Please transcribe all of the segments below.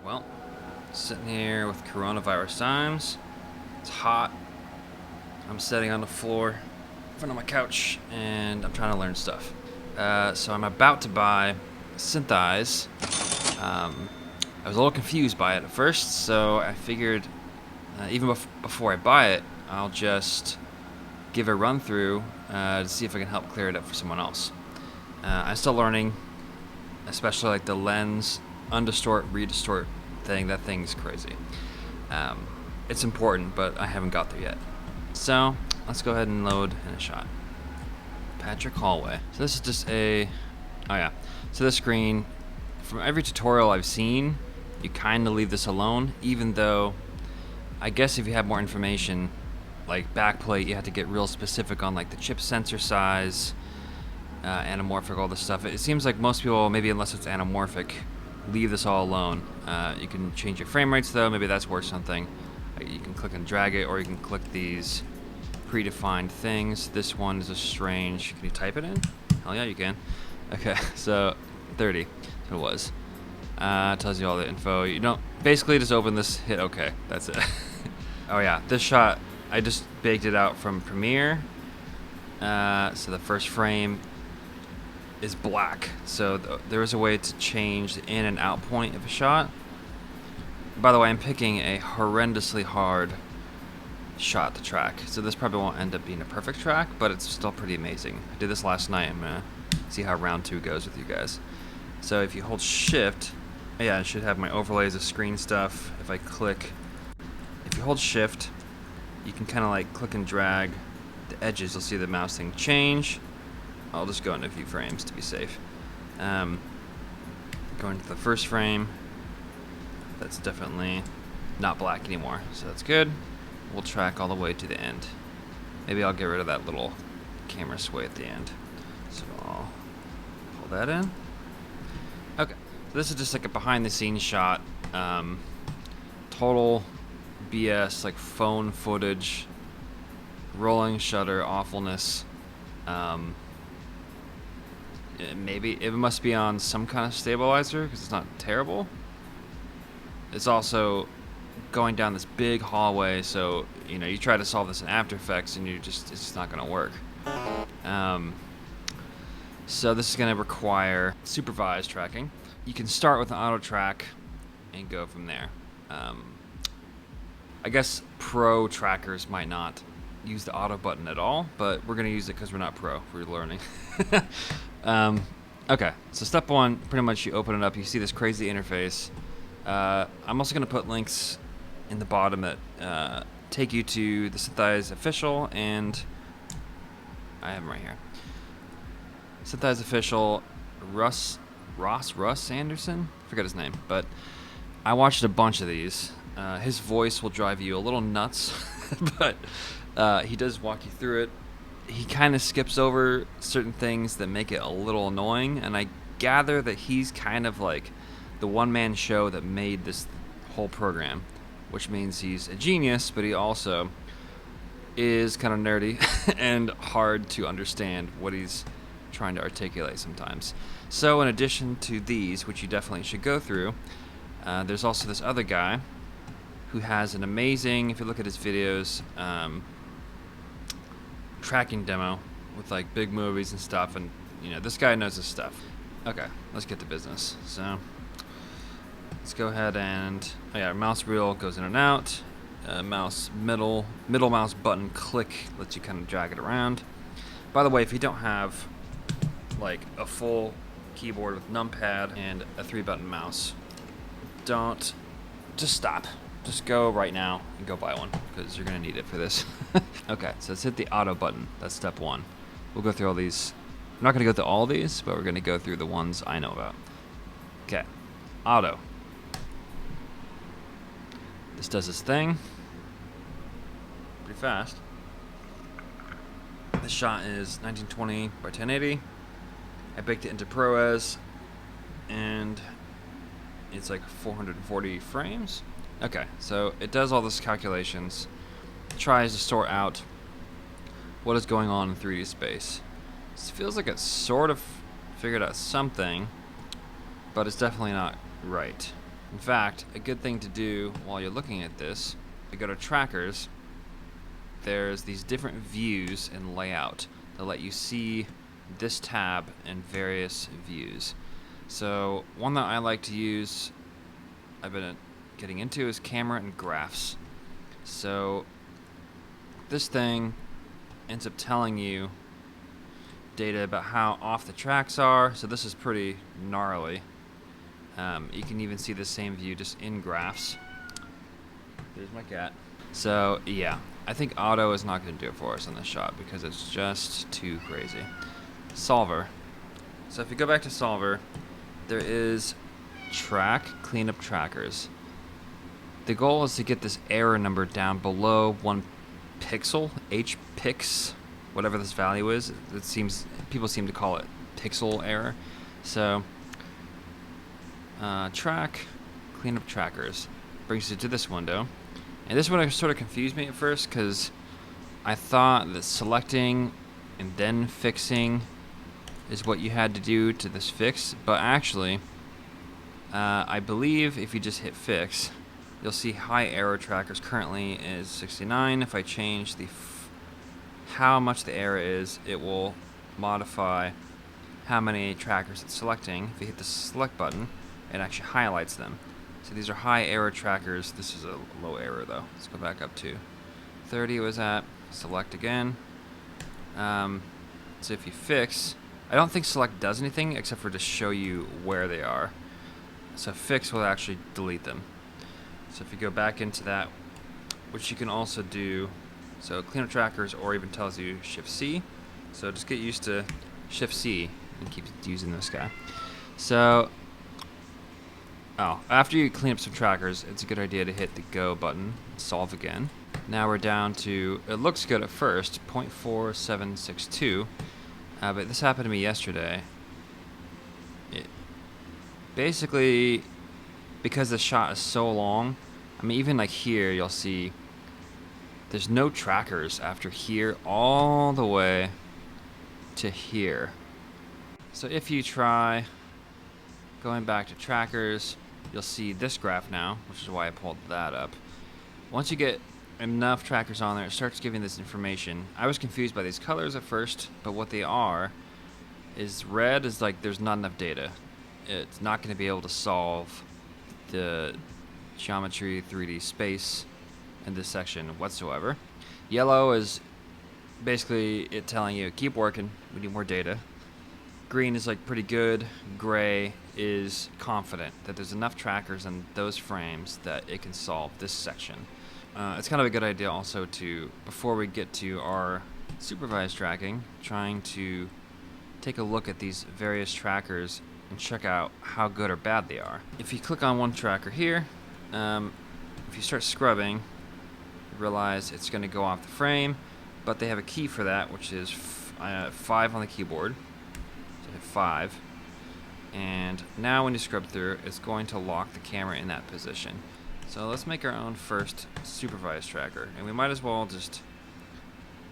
Well, sitting here with coronavirus times. It's hot. I'm sitting on the floor in front of my couch, and I'm trying to learn stuff. So I'm about to buy SynthEyes. I was a little confused by it at first, so I figured even before I buy it, I'll just give a run through to see if I can help clear it up for someone else. I'm still learning, especially like the lens undistort, redistort thing. That thing's crazy. It's important, but I haven't got there yet. So let's go ahead and load in a shot. Patrick Hallway. So this is just so this screen, from every tutorial I've seen, you kind of leave this alone, even though I guess if you have more information, like backplate, you have to get real specific on like the chip sensor size, anamorphic, all this stuff. It seems like most people, maybe unless it's anamorphic, leave this all alone. You can change your frame rates though, maybe that's worth something. You can click and drag it, or you can click these predefined things. This one is a strange, can you type it in? Hell yeah, you can. Okay, so 30, that's what it was. Tells you all the info. You don't, basically just open this, hit OK, that's it. Oh yeah, this shot, I just baked it out from Premiere. So the first frame is black. So there is a way to change the in and out point of a shot. By the way, I'm picking a horrendously hard shot to track. So this probably won't end up being a perfect track, but it's still pretty amazing. I did this last night. I'm gonna see how round 2 goes with you guys. So if you hold shift, yeah, I should have my overlays of screen stuff. If I click, if you hold shift, you can kind of like click and drag the edges. You'll see the mouse thing change. I'll just go into a few frames to be safe. Going to the first frame. That's definitely not black anymore, so that's good. We'll track all the way to the end. Maybe I'll get rid of that little camera sway at the end. So I'll pull that in. Okay, so this is just like a behind the scenes shot. Total BS, like phone footage, rolling shutter awfulness. Maybe it must be on some kind of stabilizer because it's not terrible. It's also going down this big hallway, so you try to solve this in After Effects and it's just not going to work. So this is going to require supervised tracking. You can start with an auto track and go from there. I guess pro trackers might not use the auto button at all, but we're going to use it because we're not pro. We're learning. Okay, so step 1, pretty much you open it up. You see this crazy interface. I'm also going to put links in the bottom that take you to the SynthEyes official, and I have them right here. SynthEyes official, Russ Anderson? Forget his name, but I watched a bunch of these. His voice will drive you a little nuts, but he does walk you through it. He kind of skips over certain things that make it a little annoying, and I gather that he's kind of like the one-man show that made this whole program, which means he's a genius, but he also is kind of nerdy and hard to understand what he's trying to articulate sometimes. So in addition to these, which you definitely should go through, there's also this other guy who has an amazing, if you look at his videos, tracking demo with like big movies and stuff, and this guy knows his stuff. Okay, let's get to business. So let's go ahead and mouse wheel goes in and out. Mouse middle mouse button click lets you kind of drag it around. By the way, if you don't have like a full keyboard with Numpad and a 3-button mouse, just stop. Just go right now and go buy one, because you're going to need it for this. Okay, so let's hit the auto button. That's step 1. We'll go through all these. I'm not going to go through all these, but we're going to go through the ones I know about. Okay, auto. This does its thing. Pretty fast. This shot is 1920 by 1080. I baked it into ProRes, and it's like 440 frames. Okay, so it does all these calculations, tries to sort out what is going on in 3D space. This feels like it sort of figured out something, but it's definitely not right. In fact, a good thing to do while you're looking at this, you go to trackers, there's these different views and layout that let you see this tab in various views. So one that I like to use, I've been getting into, is camera and graphs. So this thing ends up telling you data about how off the tracks are. So this is pretty gnarly. You can even see the same view just in graphs. There's my cat. So yeah, I think auto is not going to do it for us on this shot because it's just too crazy. Solver. So if you go back to Solver, there is track cleanup trackers. The goal is to get this error number down below 1 pixel, hpix, whatever this value is. People seem to call it pixel error. So track cleanup trackers brings you to this window, and this one sort of confused me at first because I thought that selecting and then fixing is what you had to do to this fix, but actually I believe if you just hit fix, you'll see high error trackers currently is 69. If I change the how much the error is, it will modify how many trackers it's selecting. If you hit the select button, it actually highlights them. So these are high error trackers. This is a low error though. Let's go back up to 30 was at, select again. So if you fix, I don't think select does anything except for to show you where they are. So fix will actually delete them. So if you go back into that, which you can also do, so cleanup trackers, or even tells you Shift C. So just get used to Shift C and keep using this guy. So, after you clean up some trackers, it's a good idea to hit the Go button, solve again. Now we're down to, it looks good at first, 0.4762, but this happened to me yesterday. It basically, because the shot is so long, I mean, even like here, you'll see there's no trackers after here all the way to here. So if you try going back to trackers, you'll see this graph now, which is why I pulled that up. Once you get enough trackers on there, it starts giving this information. I was confused by these colors at first, but what they are is red is like there's not enough data. It's not going to be able to solve the geometry 3D space in this section whatsoever. Yellow is basically it telling you keep working, we need more data. Green is like pretty good. Gray is confident that there's enough trackers in those frames that it can solve this section. It's kind of a good idea also to, before we get to our supervised tracking, trying to take a look at these various trackers and check out how good or bad they are. If you click on one tracker here, if you start scrubbing, you realize it's going to go off the frame, but they have a key for that, which is 5 on the keyboard. So hit 5, and now when you scrub through, it's going to lock the camera in that position. So let's make our own first supervised tracker, and we might as well just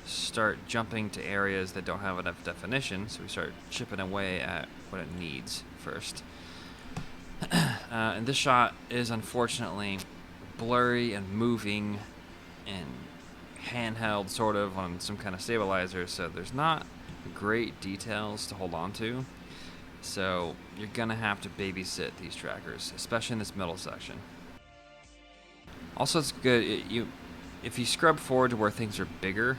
start jumping to areas that don't have enough definition, so we start chipping away at what it needs first. And this shot is unfortunately blurry and moving and handheld sort of on some kind of stabilizer, so there's not great details to hold on to. So you're gonna have to babysit these trackers, especially in this middle section. Also, it's good if you scrub forward to where things are bigger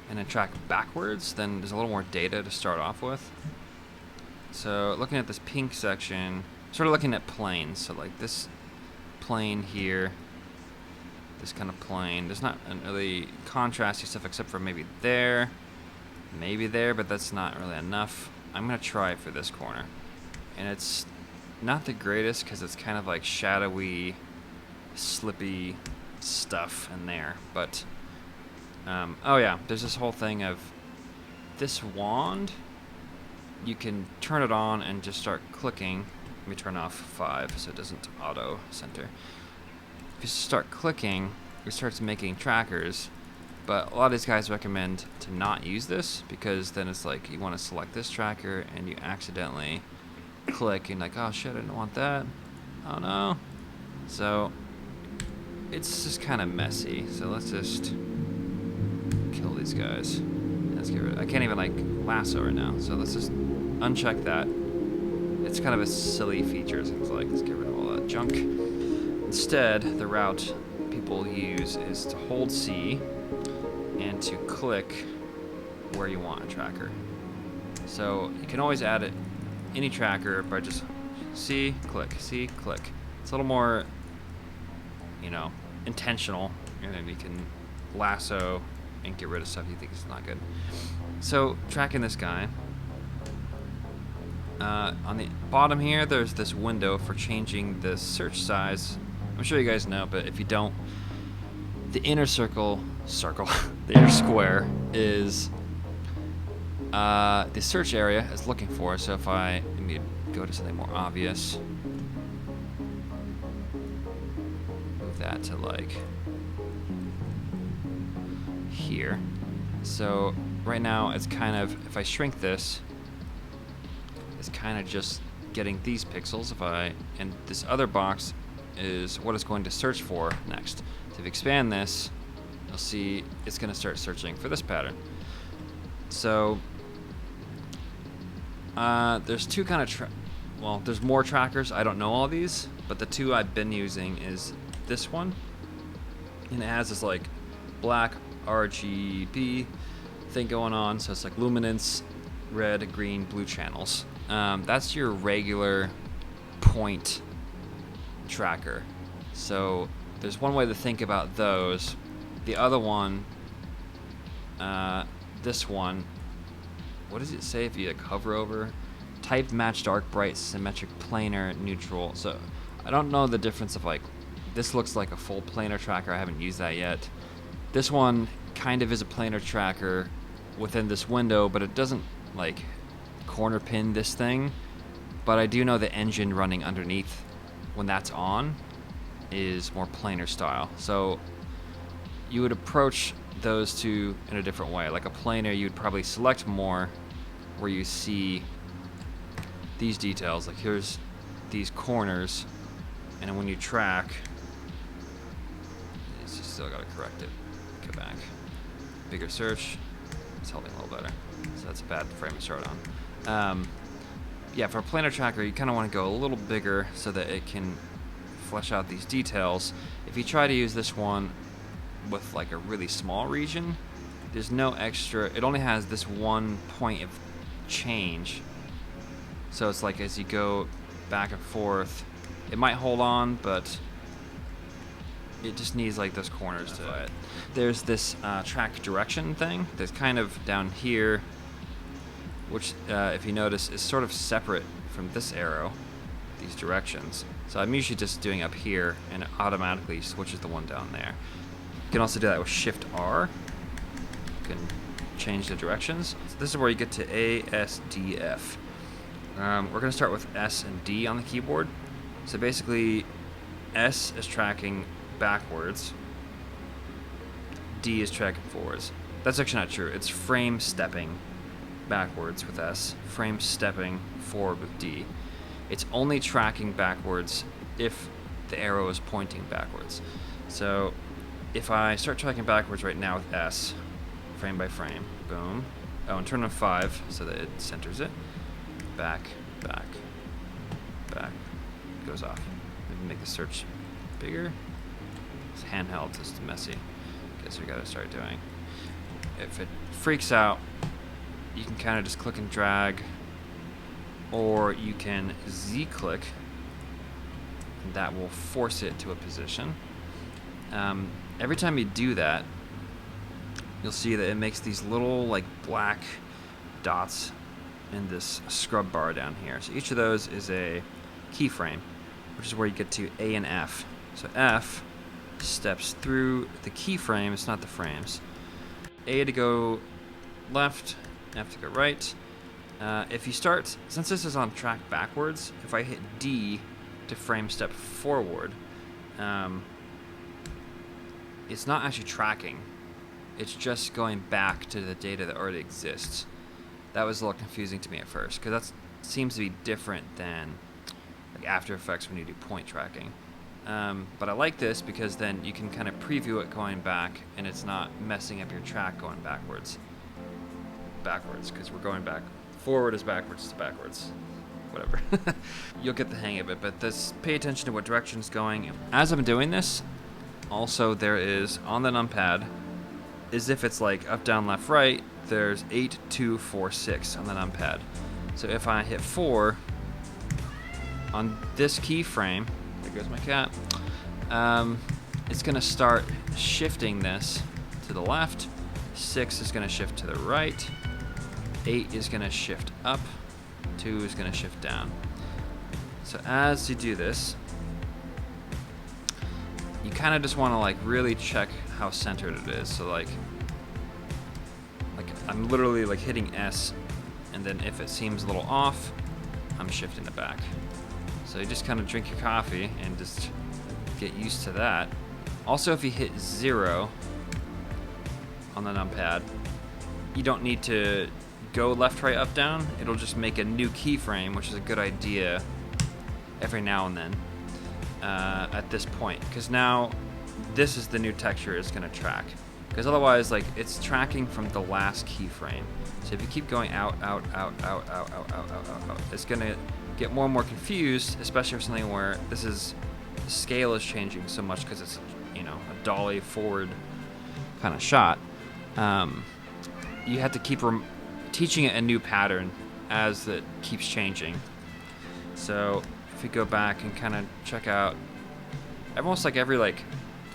and then track backwards, then there's a little more data to start off with. So looking at this pink section, sort of looking at planes. So like this plane here, this kind of plane. There's not really contrasty stuff except for maybe there, but that's not really enough. I'm gonna try it for this corner, and it's not the greatest because it's kind of like shadowy, slippy stuff in there. But oh yeah, there's this whole thing of this wand. You can turn it on and just start clicking. Let me turn off 5 so it doesn't auto center. If you start clicking, it starts making trackers. But a lot of these guys recommend to not use this because then it's like you want to select this tracker and you accidentally click and like, oh shit, I didn't want that. Oh no. So it's just kind of messy. So let's just kill these guys. Let's get rid of, I can't even like lasso right now. So let's just uncheck that. It's kind of a silly feature, it seems like. Let's get rid of all that junk. Instead, the route people use is to hold C and to click where you want a tracker. So you can always add it any tracker by just C, click, C, click. It's a little more, you know, intentional, and then you can lasso and get rid of stuff you think is not good. So tracking this guy, on the bottom here, there's this window for changing the search size. I'm sure you guys know, but if you don't, the inner circle, the inner square is the search area is looking for. So if I let me go to something more obvious, move that to like here. So right now it's kind of, if I shrink this, it's kind of just getting these pixels. And this other box is what it's going to search for next. So if you expand this, you'll see it's going to start searching for this pattern. So there's two kind of well, there's more trackers. I don't know all these, but the two I've been using is this one, and it has this like black RGB thing going on. So it's like luminance, red, green, blue channels. That's your regular point tracker. So there's one way to think about those. The other one, this one, what does it say if you like hover over? Type, match, dark, bright, symmetric, planar, neutral. So I don't know the difference of like, this looks like a full planar tracker. I haven't used that yet. This one kind of is a planar tracker within this window, but it doesn't like corner pin this thing. But I do know the engine running underneath when that's on is more planar style. So you would approach those two in a different way. Like a planar, you'd probably select more where you see these details. Like here's these corners, and then when you track, it's just still gotta correct it. Go back. Bigger search. It's holding a little better. So that's a bad frame to start on. Yeah, for a planar tracker, you kind of want to go a little bigger so that it can flesh out these details. If you try to use this one with like a really small region, there's no extra, it only has this one point of change. So it's like as you go back and forth, it might hold on, but it just needs like those corners to it. There's this track direction thing that's kind of down here, which if you notice is sort of separate from this arrow, these directions. So I'm usually just doing up here, and it automatically switches the one down there. You can also do that with Shift R. You can change the directions. So this is where you get to A, S, D, F. We're going to start with S and D on the keyboard. So basically, S is tracking backwards. D is tracking forwards. That's actually not true. It's frame stepping backwards with S, frame stepping forward with D. It's only tracking backwards if the arrow is pointing backwards. So if I start tracking backwards right now with S, frame by frame, boom. Oh, and turn on 5 so that it centers it. Back, back, back. It goes off. Maybe make the search bigger. It's handheld, it's messy. Guess we gotta start doing. If it freaks out, you can kind of just click and drag, or you can Z-click, and that will force it to a position. Every time you do that, you'll see that it makes these little like black dots in this scrub bar down here. So each of those is a keyframe, which is where you get to A and F. So F steps through the keyframe, it's not the frames. A to go left, F to go right. If you start, since this is on track backwards, if I hit D to frame step forward, it's not actually tracking. It's just going back to the data that already exists. That was a little confusing to me at first, because that seems to be different than like After Effects when you do point tracking. But I like this because then you can kind of preview it going back, and it's not messing up your track going backwards, because we're going back. Forward is backwards to backwards. Whatever. You'll get the hang of it, but pay attention to what direction it's going. As I'm doing this, also there is, on the numpad, as if it's like up, down, left, right, there's 8, 2, 4, 6 on the numpad. So if I hit 4 on this keyframe, there goes my cat, it's going to start shifting this to the left. 6 is going to shift to the right. 8 is going to shift up. 2 is going to shift down. So as you do this, you kind of just want to like really check how centered it is. So like I'm literally like hitting S, and then if it seems a little off, I'm shifting it back. So you just kind of drink your coffee and just get used to that. Also, if you hit 0 on the numpad, you don't need to go left, right, up, down. It'll just make a new keyframe, which is a good idea every now and then at this point, because now this is the new texture it's going to track, because otherwise like it's tracking from the last keyframe. So if you keep going out, it's going to get more and more confused, especially for something where the scale is changing so much because it's, you know, a dolly forward kind of shot. You have to keep teaching it a new pattern as it keeps changing. So if you go back and kind of check out, almost like every like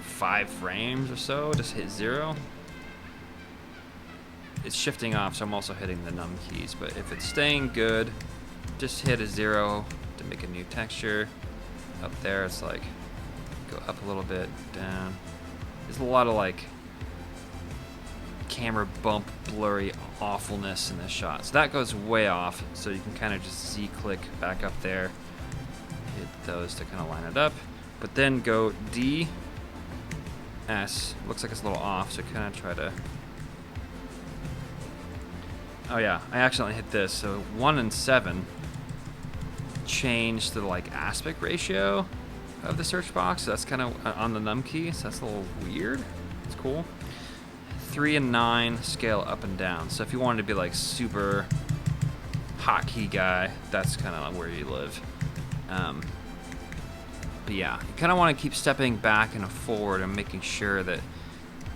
5 frames or so, just hit 0. It's shifting off, so I'm also hitting the num keys. But if it's staying good, just hit a 0 to make a new texture. Up there, it's like go up a little bit, down. There's a lot of like camera bump, blurry awfulness in this shot. So that goes way off, so you can kind of just Z-click back up there, hit those to kind of line it up, but then go D, S, looks like it's a little off, so kind of try to, oh yeah, I accidentally hit this, so 1 and 7 change the like aspect ratio of the search box, so that's kind of on the num key, so that's a little weird. It's cool. 3 and 9 scale up and down. So if you wanted to be like super hotkey guy, that's kind of where you live. But yeah, you kind of want to keep stepping back and forward and making sure that,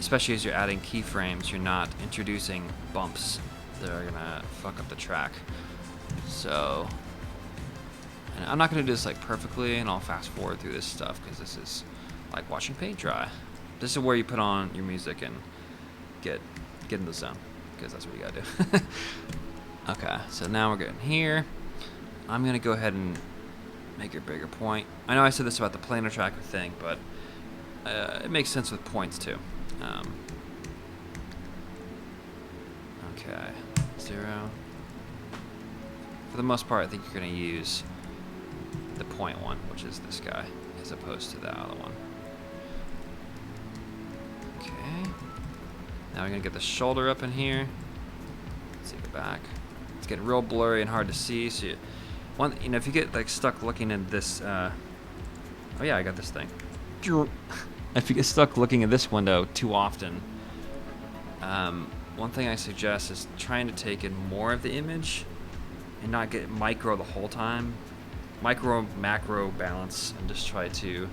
especially as you're adding keyframes, you're not introducing bumps that are gonna fuck up the track. So, and I'm not gonna do this like perfectly, and I'll fast forward through this stuff because this is like watching paint dry. This is where you put on your music and get in the zone, because that's what you gotta do. Okay, so now we're getting here. I'm gonna go ahead and make a bigger point. I know I said this about the planar tracker thing, but it makes sense with points too. Okay, 0. For the most part, I think you're gonna use the point one, which is this guy, as opposed to the other one. Okay. Now we're gonna get the shoulder up in here. Let's take it back. It's getting real blurry and hard to see. So if you get like stuck looking at this, oh yeah, I got this thing. If you get stuck looking at this window too often, one thing I suggest is trying to take in more of the image and not get micro the whole time. Micro, macro balance, and just try to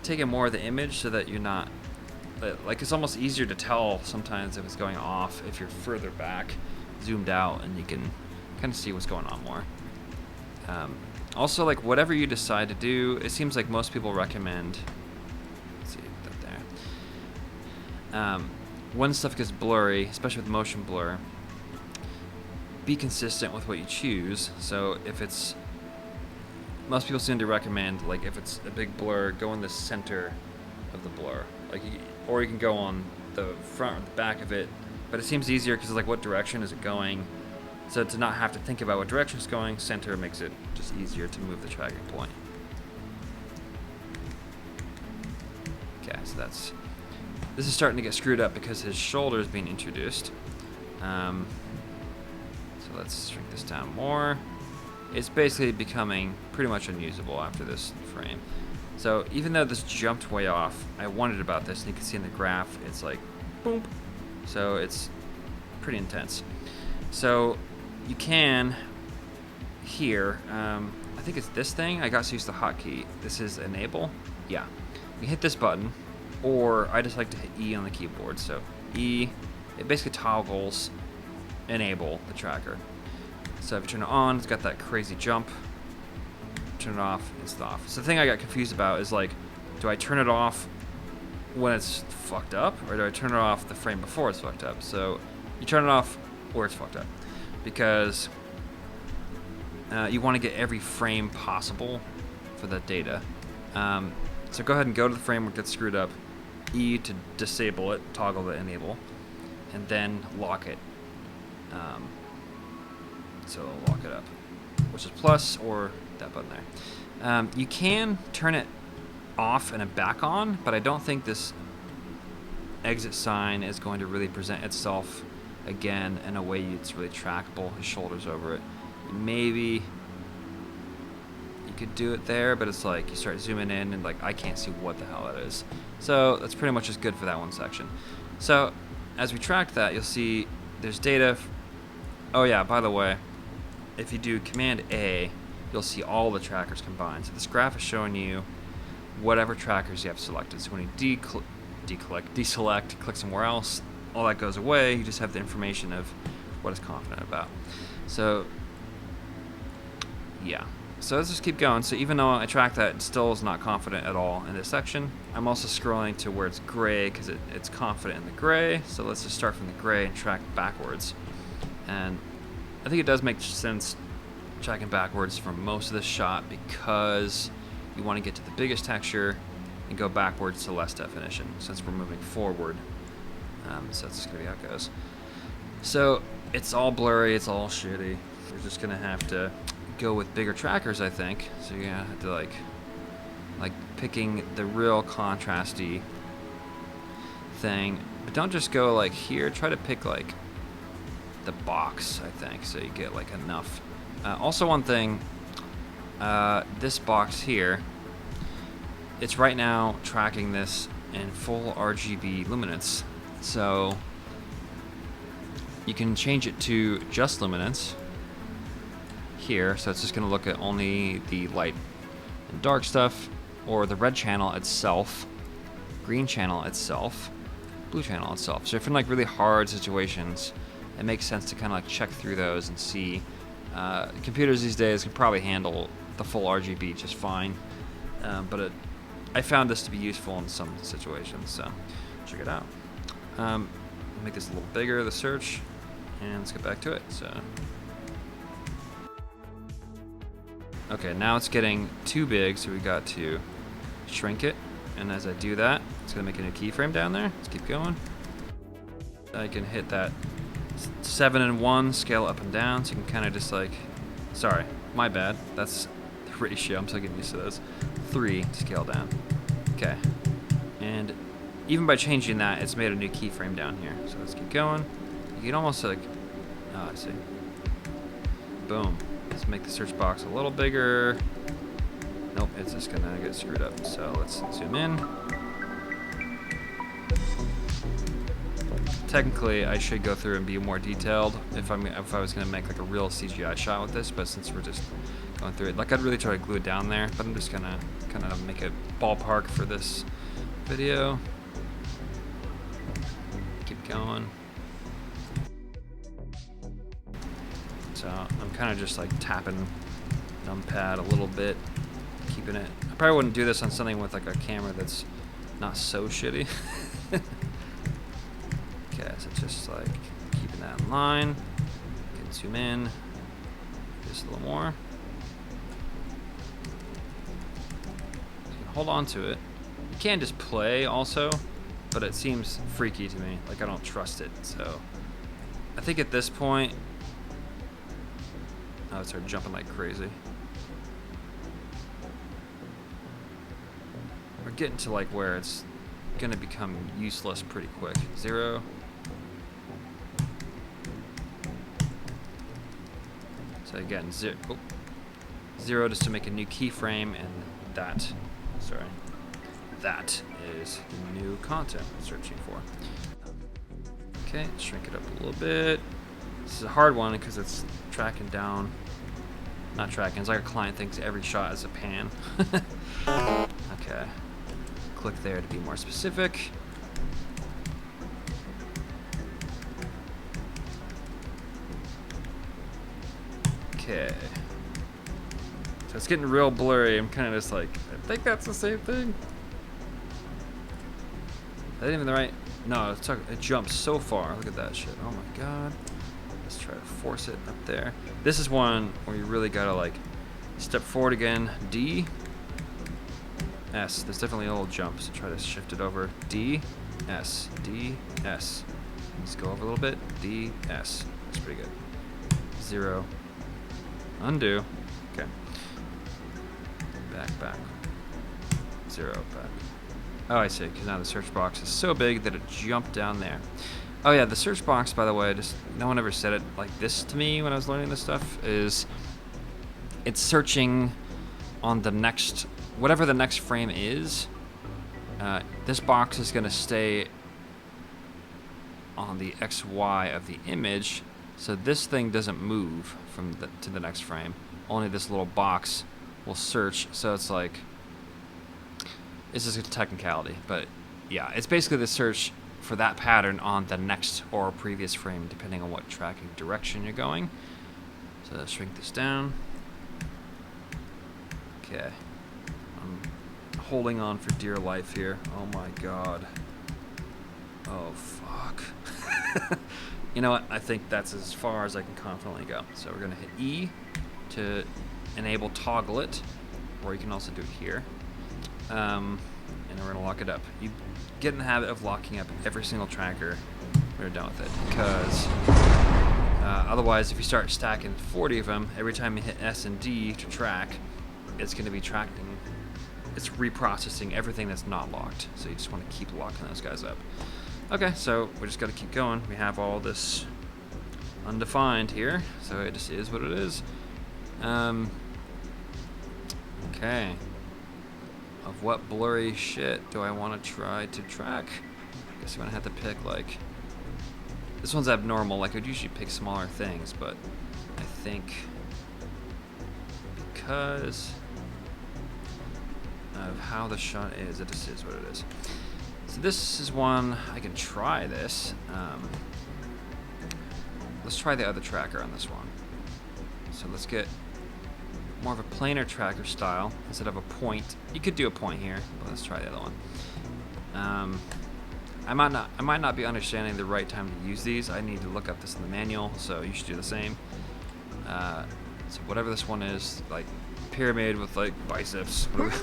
take in more of the image so that you're not, like, it's almost easier to tell sometimes if it's going off if you're further back, zoomed out, and you can kind of see what's going on more. Also, like, whatever you decide to do, it seems like most people recommend, let's see, put that there. When stuff gets blurry, especially with motion blur, be consistent with what you choose. So if it's, most people seem to recommend, like, if it's a big blur, go in the center of the blur, like, or you can go on the front or the back of it, but it seems easier because, like, what direction is it going? So to not have to think about what direction it's going, center makes it just easier to move the tracking point. Okay, so this is starting to get screwed up because his shoulder is being introduced. So let's shrink this down more. it's basically becoming pretty much unusable after this frame. So even though this jumped way off, I wondered about this, and you can see in the graph, it's like, boom. So it's pretty intense. So you can, here, I think it's this thing. I got to use the hotkey. This is enable. Yeah. You hit this button, or I just like to hit E on the keyboard. So E, it basically toggles enable the tracker. So if you turn it on, it's got that crazy jump. Turn it off, it's off. So the thing I got confused about is like, do I turn it off when it's fucked up, or do I turn it off the frame before it's fucked up? So you turn it off where it's fucked up, because you want to get every frame possible for the data. So go ahead and go to the frame where it gets screwed up, E to disable it, toggle the enable, and then lock it. So lock it up, which is plus or that button there. You can turn it off and back on, but I don't think this exit sign is going to really present itself again in a way it's really trackable. His shoulder's over it. Maybe you could do it there, but it's like you start zooming in and like I can't see what the hell that is. So that's pretty much just good for that one section. So as we track that, you'll see there's data. Oh yeah, by the way, if you do Command A, you'll see all the trackers combined. So this graph is showing you whatever trackers you have selected. So when you deselect, click somewhere else, all that goes away. You just have the information of what it's confident about. So yeah. So let's just keep going. So even though I track that, it still is not confident at all in this section. I'm also scrolling to where it's gray because it's confident in the gray. So let's just start from the gray and track backwards. And I think it does make sense tracking backwards for most of this shot because you want to get to the biggest texture and go backwards to less definition since we're moving forward. So that's just going to be how it goes. So it's all blurry, it's all shitty. We're just going to have to go with bigger trackers, I think. So you're going to have to like picking the real contrasty thing. But don't just go like here, try to pick like the box, I think, so you get like enough. Also one thing, this box here, it's right now tracking this in full RGB luminance, so you can change it to just luminance here, so it's just going to look at only the light and dark stuff, or the red channel itself, green channel itself, blue channel itself. So if in like really hard situations, it makes sense to kind of like check through those and see. Computers these days can probably handle the full RGB just fine, but I found this to be useful in some situations, so check it out. Make this a little bigger, the search, and let's get back to it. So, okay, now it's getting too big, so we got to shrink it, and as I do that, it's gonna make a new keyframe down there. Let's keep going. I can hit that 7 and 1 scale up and down, so you can kind of just like, sorry, my bad, that's the ratio, I'm still getting used to those. 3 scale down. Okay, and even by changing that, it's made a new keyframe down here. So let's keep going. You can almost like, oh, I see. Boom. Let's make the search box a little bigger. Nope, it's just gonna get screwed up. So let's zoom in. Technically, I should go through and be more detailed if I was gonna make like a real CGI shot with this, but since we're just going through it, like I'd really try to glue it down there, but I'm just gonna kind of make a ballpark for this video. Keep going. So I'm kind of just like tapping Numpad a little bit, keeping it. I probably wouldn't do this on something with like a camera that's not so shitty. Okay, so just like keeping that in line. You can zoom in just a little more. You can hold on to it. You can just play also, but it seems freaky to me. Like I don't trust it. So I think at this point, oh, it started jumping like crazy. We're getting to like where it's gonna become useless pretty quick. 0. So again, 0. Oh, 0 just to make a new keyframe, and that, sorry, that is the new content I'm searching for. Okay, shrink it up a little bit. This is a hard one because it's tracking down. Not tracking, it's like a client thinks every shot is a pan. Okay, click there to be more specific. Okay. So it's getting real blurry. I'm kind of just like, I think that's the same thing. Is that even the right? No, it jumps so far. Look at that shit. Oh my god. Let's try to force it up there. This is one where you really gotta like step forward again. D. S. There's definitely a little jump, so try to shift it over. D. S. D. S. Let's go over a little bit. D. S. That's pretty good. 0. Undo. Okay. Back. 0, back. Oh, I see, because now the search box is so big that it jumped down there. Oh yeah, the search box, by the way, just no one ever said it like this to me when I was learning this stuff, is it's searching on the next, whatever the next frame is, this box is going to stay on the XY of the image, so this thing doesn't move from to the next frame. Only this little box will search, so it's like, this is a technicality, but yeah, it's basically the search for that pattern on the next or previous frame, depending on what tracking direction you're going. So let's shrink this down. Okay. I'm holding on for dear life here. Oh my god. Oh fuck. You know what? I think that's as far as I can confidently go. So we're going to hit E to enable toggle it, or you can also do it here. And we're going to lock it up. You get in the habit of locking up every single tracker when you're done with it, because otherwise if you start stacking 40 of them, every time you hit S and D to track, it's going to be tracking, it's reprocessing everything that's not locked. So you just want to keep locking those guys up. Okay, so we just got to keep going. We have all this undefined here, so it just is what it is. Okay. Of what blurry shit do I want to try to track? I guess I'm gonna have to pick, like, this one's abnormal. Like, I'd usually pick smaller things, but I think because of how the shot is, it just is what it is. So this is one, I can try this. Let's try the other tracker on this one. So let's get more of a planar tracker style instead of a point. You could do a point here, but let's try the other one. I might not be understanding the right time to use these. I need to look up this in the manual, so you should do the same. So whatever this one is, like pyramid with like biceps, whatever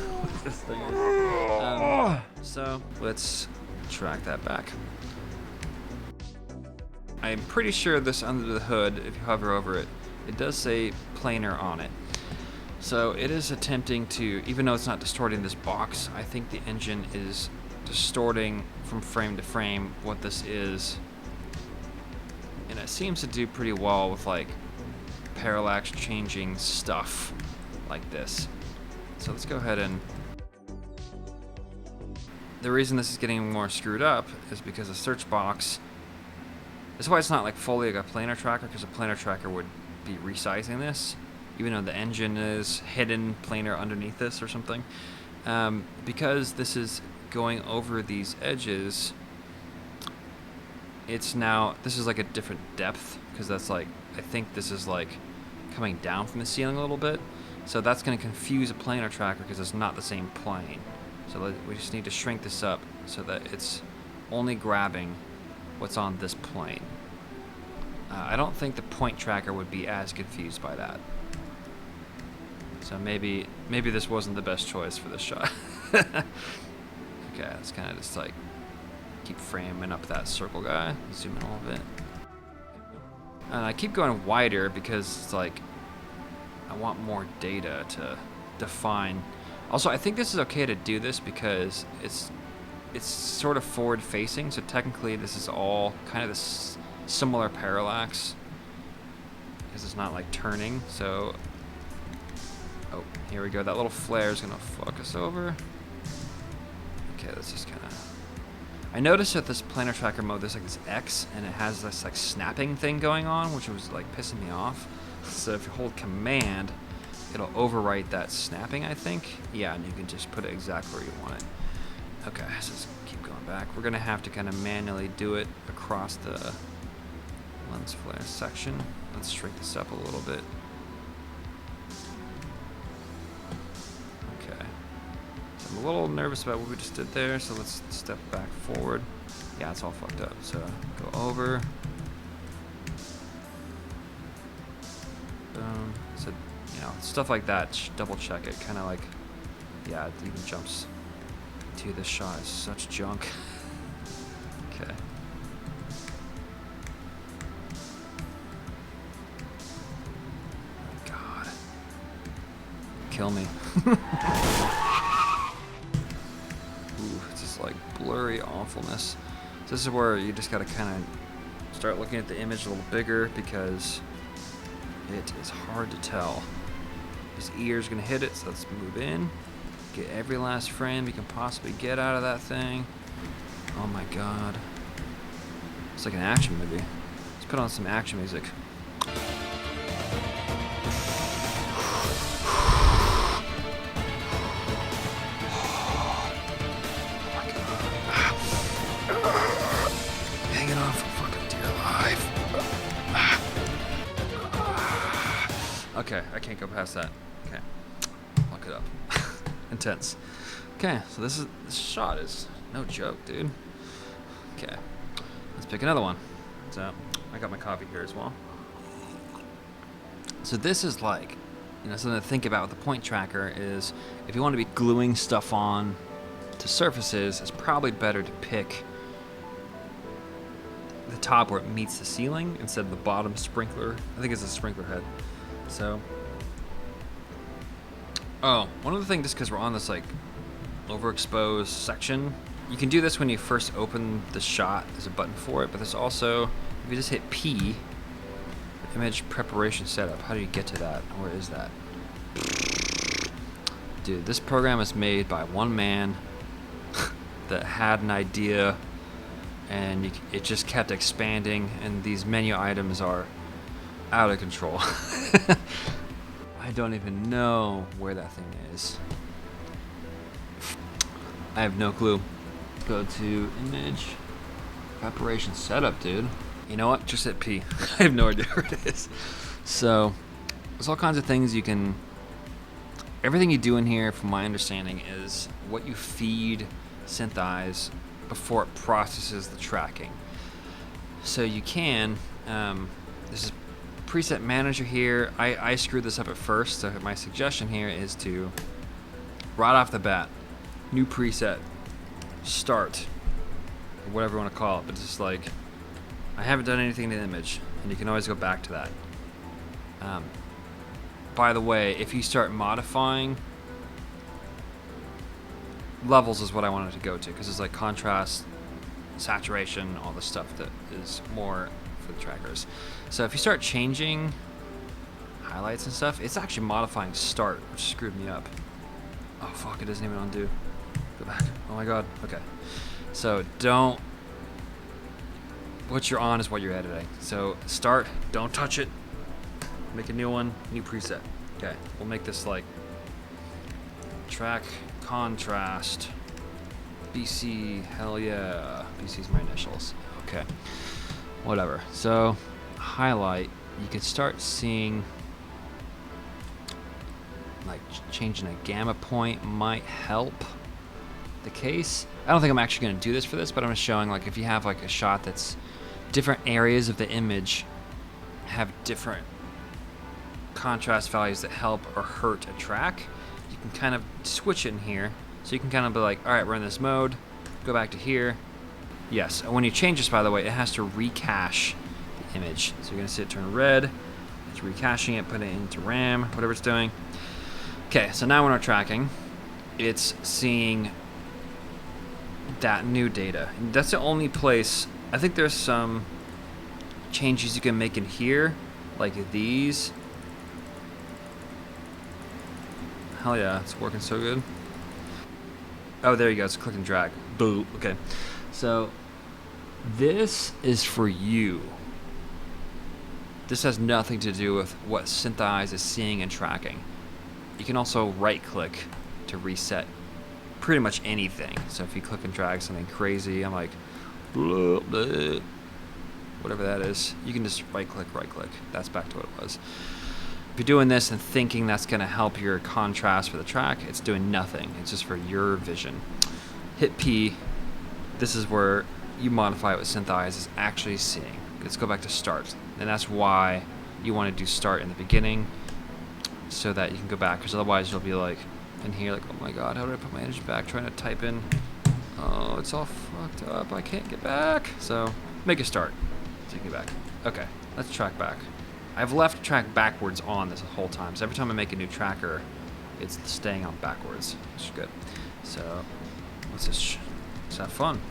this thing is. So let's track that back. I'm pretty sure this under the hood, if you hover over it, it does say planar on it. So it is attempting to, even though it's not distorting this box, I think the engine is distorting from frame to frame what this is. And it seems to do pretty well with like parallax changing stuff like this. So let's go ahead and... The reason this is getting more screwed up is because the search box... That's why it's not like fully like a planar tracker, because a planar tracker would be resizing this, even though the engine is hidden planar underneath this or something. Because this is going over these edges, it's now, this is like a different depth, because that's like, I think this is like coming down from the ceiling a little bit. So that's going to confuse a planar tracker because it's not the same plane. So we just need to shrink this up so that it's only grabbing what's on this plane. I don't think the point tracker would be as confused by that. So maybe this wasn't the best choice for this shot. Okay, let's kind of just like keep framing up that circle guy. Zoom in a little bit. And I keep going wider because it's like I want more data to define. Also, I think this is okay to do this because it's sort of forward facing, so technically this is all kind of this similar parallax because it's not like turning. So Oh, here we go. That little flare is gonna fuck us over. Okay, let's just kind of... I noticed that this planar tracker mode, there's like this X, and it has this like snapping thing going on, which was like pissing me off. So if you hold command, it'll overwrite that snapping, I think. Yeah, and you can just put it exactly where you want it. Okay, so let's keep going back. We're gonna have to kind of manually do it across the lens flare section. Let's shrink this up a little bit. Okay. So I'm a little nervous about what we just did there, so let's step back forward. Yeah, it's all fucked up. So go over. Boom. So, you know, stuff like that, double check it. Kind of like, yeah, it even jumps to this shot. Is such junk. Okay. God. Kill me. Ooh, it's just like blurry awfulness. So this is where you just gotta kind of start looking at the image a little bigger because it is hard to tell. His ear's gonna hit it, so let's move in. Get every last frame you can possibly get out of that thing. Oh my god. It's like an action movie. Let's put on some action music. Hanging on for fucking dear life. Okay, I can't go past that. Okay, look it up. Intense. Okay, so this shot is no joke, dude. Okay, let's pick another one. So I got my coffee here as well. So this is like, you know, something to think about with the point tracker is if you want to be gluing stuff on to surfaces, it's probably better to pick the top where it meets the ceiling instead of the bottom sprinkler. I think it's a sprinkler head. So, oh, one other thing, just because we're on this like overexposed section, you can do this when you first open the shot. There's a button for it, but there's also, if you just hit P, image preparation setup. How do you get to that? Where is that? Dude, this program is made by one man that had an idea, and it just kept expanding, and these menu items are out of control. I don't even know where that thing is. I have no clue. Go to image preparation setup, dude. You know what? Just hit P. I have no idea where it is. So there's all kinds of things you can... Everything you do in here, from my understanding, is what you feed SynthEyes before it processes the tracking. So you can... this is preset manager here. I screwed this up at first, so my suggestion here is to, right off the bat, new preset, start, or whatever you want to call it, but it's just like, I haven't done anything to the image, and you can always go back to that. By the way, if you start modifying, levels is what I wanted to go to, because it's like contrast, saturation, all the stuff that is more for the trackers. So if you start changing highlights and stuff, it's actually modifying start, which screwed me up. Oh fuck, it doesn't even undo. Go back. Oh my god. Okay. So don't... What you're on is what you're editing. So start, don't touch it. Make a new one, new preset. Okay, we'll make this like track contrast. BC, hell yeah. BC's my initials. Okay. Whatever. So highlight, you can start seeing like changing a gamma point might help the case. I don't think I'm actually going to do this for this, but I'm just showing like if you have like a shot that's different areas of the image have different contrast values that help or hurt a track, you can kind of switch it in here. So you can kind of be like, all right, we're in this mode, go back to here. Yes, and when you change this, by the way, it has to recache the image. So you're gonna see it turn red, it's recaching it, put it into RAM, whatever it's doing. Okay, so now when we're tracking, it's seeing that new data. And that's the only place, I think there's some changes you can make in here, like these. Hell yeah, it's working so good. Oh, there you go. It's click and drag. Boo. Okay. So this is for you. This has nothing to do with what SynthEyes is seeing and tracking. You can also right-click to reset pretty much anything. So if you click and drag something crazy, I'm like, blah, blah, whatever that is, you can just right-click. That's back to what it was. If you're doing this and thinking that's going to help your contrast for the track, it's doing nothing. It's just for your vision. Hit P. This is where you modify what SynthEyes is actually seeing. Let's go back to start. And that's why you want to do start in the beginning so that you can go back, because otherwise you'll be like in here like, oh my god, how do I put my energy back trying to type in? Oh, it's all fucked up. I can't get back. So make a start so you can get back. Okay, let's track back. I've left track backwards on this whole time, so every time I make a new tracker, it's staying on backwards, which is good. So let's just let's have fun.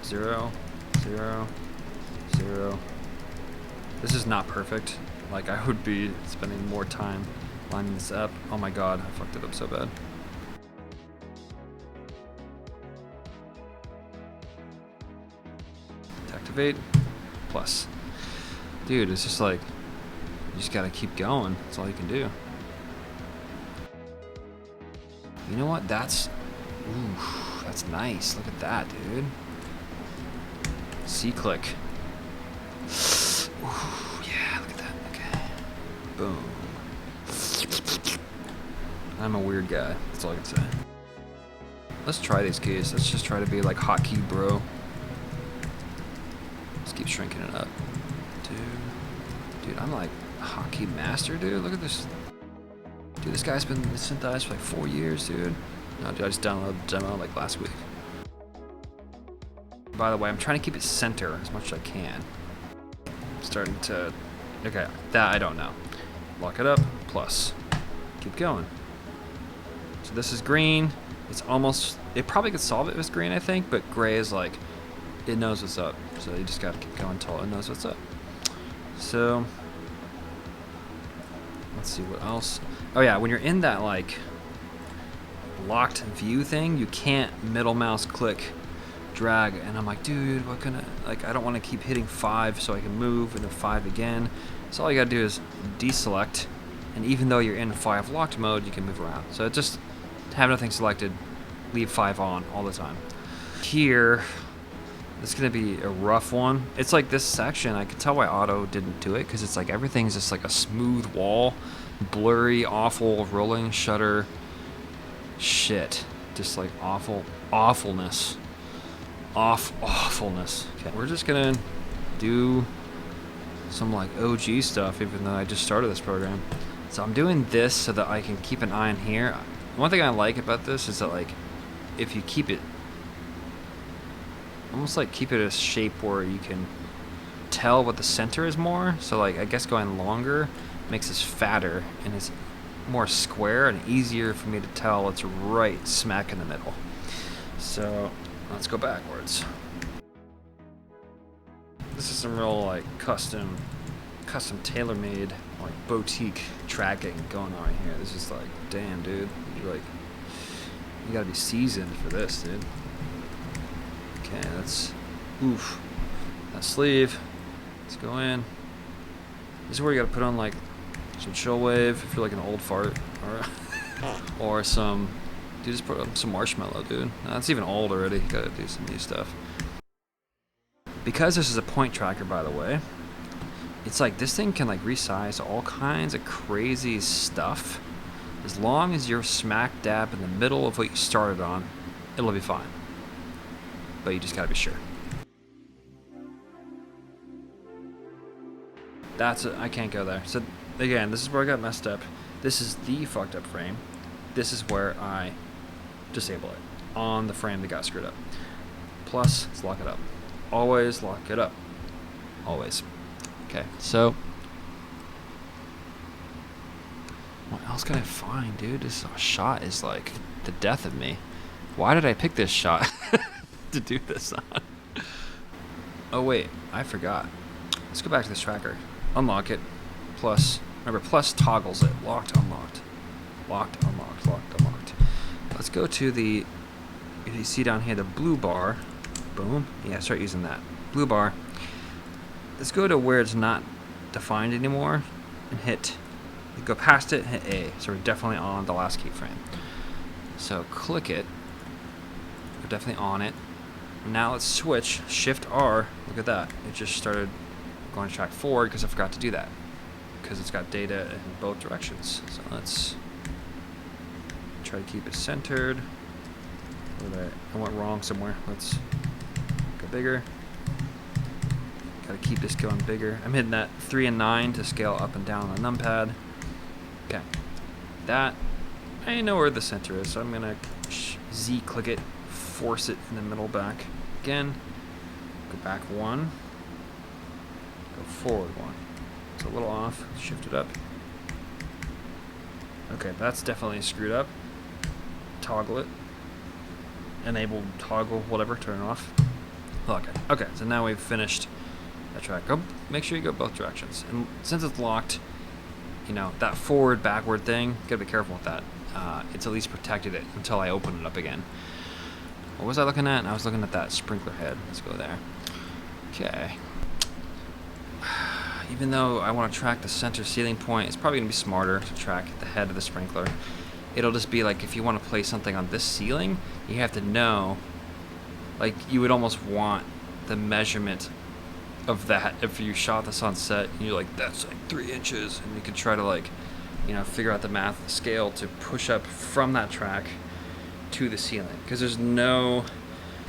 0, 0, 0. This is not perfect. Like, I would be spending more time lining this up. Oh my god, I fucked it up so bad. Activate plus. Dude, it's just like, you just gotta keep going. That's all you can do. You know what? That's nice. Look at that, dude. C-click. Ooh, yeah, look at that. Okay. Boom. I'm a weird guy. That's all I can say. Let's try these keys. Let's just try to be like hotkey bro. Let's keep shrinking it up. Dude, I'm like hotkey master, dude. Look at this. Dude, this guy's been in SynthEyes for like 4 years, dude. No, dude, I just downloaded the demo like last week. By the way, I'm trying to keep it center as much as I can. Starting to, okay, that I don't know. Lock it up, plus. Keep going. So this is green. It's almost, it probably could solve it if it's green, I think, but gray is like, it knows what's up. So you just gotta keep going until it knows what's up. So, let's see what else. Oh yeah, when you're in that like locked view thing, you can't middle mouse click drag, and I'm like, dude, what can I, like, I don't want to keep hitting 5 so I can move and then 5 again. So all you gotta do is deselect, and even though you're in 5 locked mode, you can move around. So just have nothing selected, leave 5 on all the time. Here, this is gonna be a rough one. It's like this section, I can tell why auto didn't do it, because it's like everything's just like a smooth wall, blurry, awful, rolling shutter shit. Just like awfulness. Awfulness. Okay, we're just gonna do some like OG stuff, even though I just started this program. So I'm doing this so that I can keep an eye on here. One thing I like about this is that like, if you keep it, almost like keep it a shape where you can tell what the center is more. So like, I guess going longer makes this fatter and it's more square and easier for me to tell it's right smack in the middle. So let's go backwards. This is some real like custom tailor-made like boutique tracking going on right here. This is like, damn, dude, you gotta be seasoned for this, dude. Okay, let's that sleeve. Let's go in. This is where you gotta put on like some Chillwave if you're like an old fart, or some. Dude, just put up some marshmallow, dude. That's even old already. You gotta do some new stuff. Because this is a point tracker, by the way, it's like this thing can like resize all kinds of crazy stuff. As long as you're smack dab in the middle of what you started on, it'll be fine. But you just gotta be sure. I can't go there. So again, this is where I got messed up. This is the fucked up frame. This is where I disable it on the frame that got screwed up. Plus, let's lock it up. Always lock it up. Always. Okay, so what else can I find, dude? This shot is like the death of me. Why did I pick this shot to do this on? Oh wait, I forgot. Let's go back to this tracker. Unlock it. Plus, remember, plus toggles it. Locked, unlocked. Locked, unlocked, locked, unlocked. Let's go to the, if you see down here, the blue bar. Boom. Yeah, start using that. Blue bar. Let's go to where it's not defined anymore and hit, go past it and hit A. So we're definitely on the last keyframe. So click it. We're definitely on it. Now let's switch, Shift R. Look at that. It just started going to track forward because I forgot to do that. Because it's got data in both directions. So let's try to keep it centered. I went wrong somewhere. Let's go bigger. Gotta keep this going bigger. I'm hitting that 3 and 9 to scale up and down on the numpad. Okay. That, I know where the center is, so I'm gonna Z click it, force it in the middle back. Again, go back 1, go forward 1. It's a little off, shift it up. Okay, that's definitely screwed up. Toggle it. Enable, toggle, whatever, turn it off. Okay, okay, so now we've finished that track. Go, make sure you go both directions. And since it's locked, you know, that forward, backward thing, gotta be careful with that. It's at least protected it until I open it up again. What was I looking at? I was looking at that sprinkler head. Let's go there. Okay. Even though I want to track the center ceiling point, it's probably going to be smarter to track the head of the sprinkler. It'll just be like if you want to place something on this ceiling, you have to know, like you would almost want the measurement of that. If you shot this on set and you're like, that's like 3 inches, and you could try to like, you know, figure out the math scale to push up from that track to the ceiling, because there's no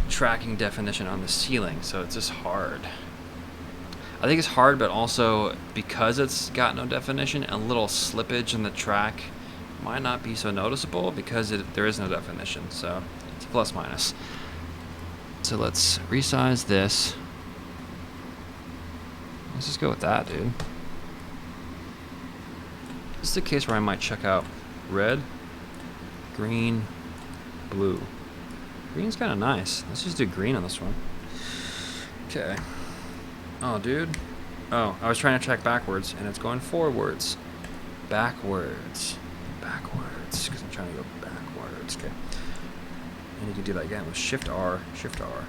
tracking definition on the ceiling, so it's just hard. I think it's hard, but also because it's got no definition, a little slippage in the track might not be so noticeable because there is no definition, so it's a plus minus. So let's resize this. Let's just go with that, dude. This is a case where I might check out red, green, blue. Green's kind of nice. Let's just do green on this one. Okay. Oh, dude. Oh, I was trying to track backwards, and it's going forwards. Backwards. Backwards. Because I'm trying to go backwards. Okay. And you can do that again with Shift R. Shift R.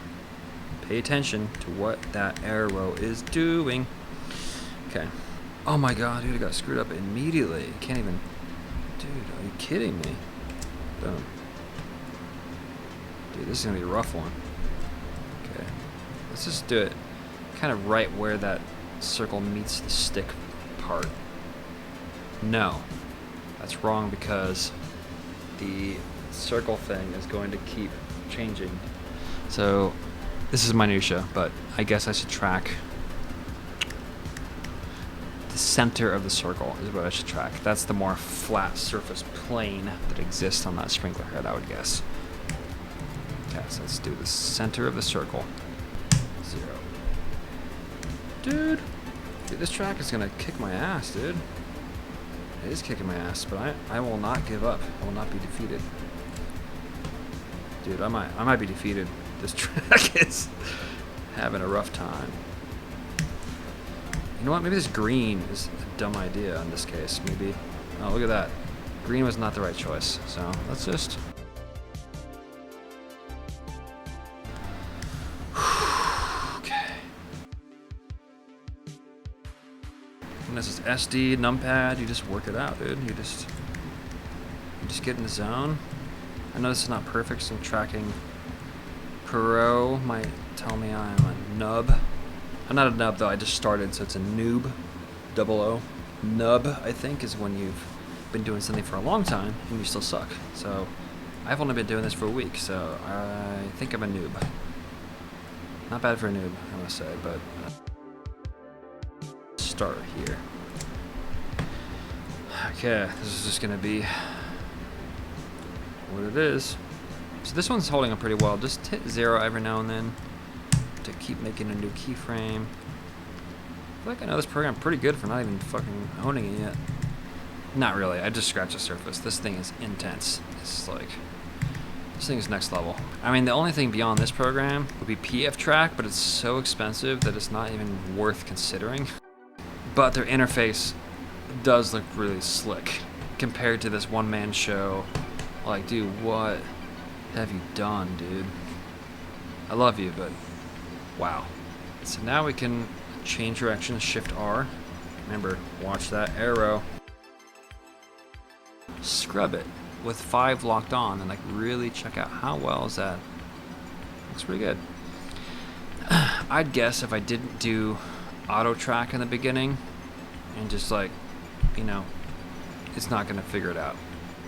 Pay attention to what that arrow is doing. Okay. Oh my god, dude, I got screwed up immediately. I can't even... Dude, are you kidding me? Boom. Dude, this is going to be a rough one. Okay. Let's just do it kind of right where that circle meets the stick part. No. That's wrong because the circle thing is going to keep changing. So, this is minutia, but I guess I should track the center of the circle is what I should track. That's the more flat surface plane that exists on that sprinkler head, I would guess. Okay, so let's do the center of the circle. 0. Dude, this track is gonna kick my ass, dude. It is kicking my ass, but I will not give up. I will not be defeated. Dude, I might be defeated. This track is having a rough time. You know what? Maybe this green is a dumb idea in this case. Maybe. Oh, look at that. Green was not the right choice. So let's just. Okay. And this is SD, Numpad. You just work it out, dude. You just get in the zone. I know this is not perfect, so tracking Pro might tell me I'm a nub. I'm not a nub though, I just started, so it's a noob. 00. Nub, I think, is when you've been doing something for a long time and you still suck. So I've only been doing this for a week, so I think I'm a noob. Not bad for a noob, I must say, but start here. Okay, this is just gonna be what it is. So this one's holding up pretty well. Just hit 0 every now and then to keep making a new keyframe. I feel like I know this program pretty good for not even fucking owning it yet. Not really, I just scratched the surface. This thing is intense. It's like, this thing is next level. I mean, the only thing beyond this program would be PF Track, but it's so expensive that it's not even worth considering. But their interface does look really slick. compared to this one-man show. Like, dude, what have you done, dude? I love you, but wow. So now we can change direction, Shift R. Remember, watch that arrow. Scrub it with 5 locked on and like really check out how well is that. Looks pretty good. I'd guess if I didn't do auto track in the beginning and just like, you know, it's not gonna figure it out.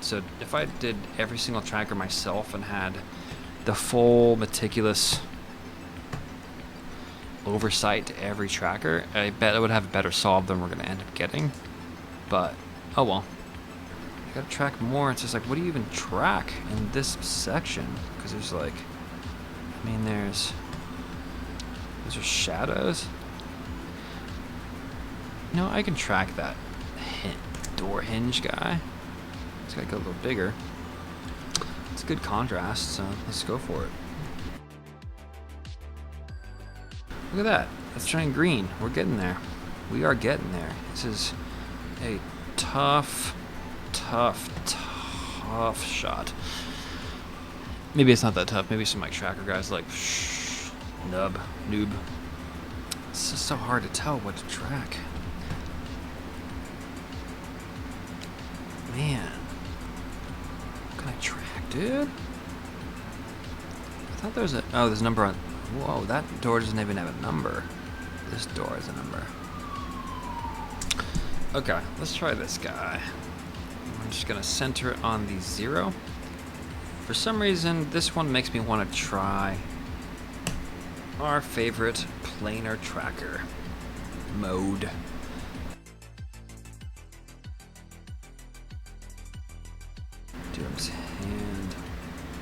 So if I did every single tracker myself and had the full meticulous oversight to every tracker, I bet it would have a better solve than we're gonna end up getting. But oh well. I gotta track more. It's just like, what do you even track in this section? Because there's like, I mean, those are shadows. No, I can track that door hinge guy. It's gotta go a little bigger. It's good contrast, so let's go for it. Look at that. Let's try and green. We're getting there. We are getting there. This is a tough shot. Maybe it's not that tough. Maybe some like tracker guys like noob. It's just so hard to tell what to track. Man, what can I track, dude? I thought there was there's a number on. Whoa, that door doesn't even have a number. This door has a number. Okay, let's try this guy. I'm just gonna center it on the 0. For some reason, this one makes me want to try our favorite planar tracker mode. Do it by hand.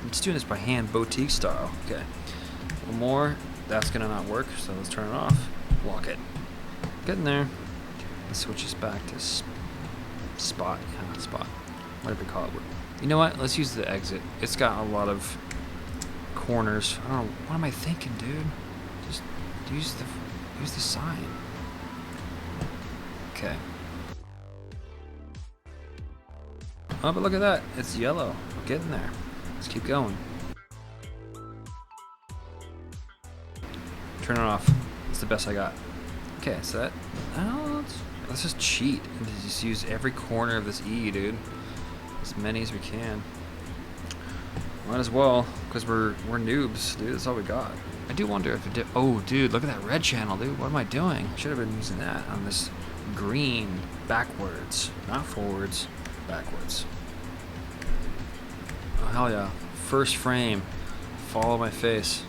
I'm just doing this by hand, boutique style. Okay. One more. That's gonna not work, so let's turn it off. Lock it. Getting there. Let's switch this back to spot. Yeah, spot. Whatever you call it. You know what? Let's use the exit. It's got a lot of corners. I don't know. What am I thinking, dude? Just use the sign. Okay. Oh, but look at that. It's yellow. We're getting there. Let's keep going. Turn it off. It's the best I got. Okay, so that. Oh, let's just cheat and just use every corner of this E, dude. As many as we can. Might as well, because we're noobs, dude. That's all we got. I do wonder if it did. Oh, dude, look at that red channel, dude. What am I doing? Should have been using that on this green backwards, not forwards, backwards. Oh hell yeah! First frame. Follow my face.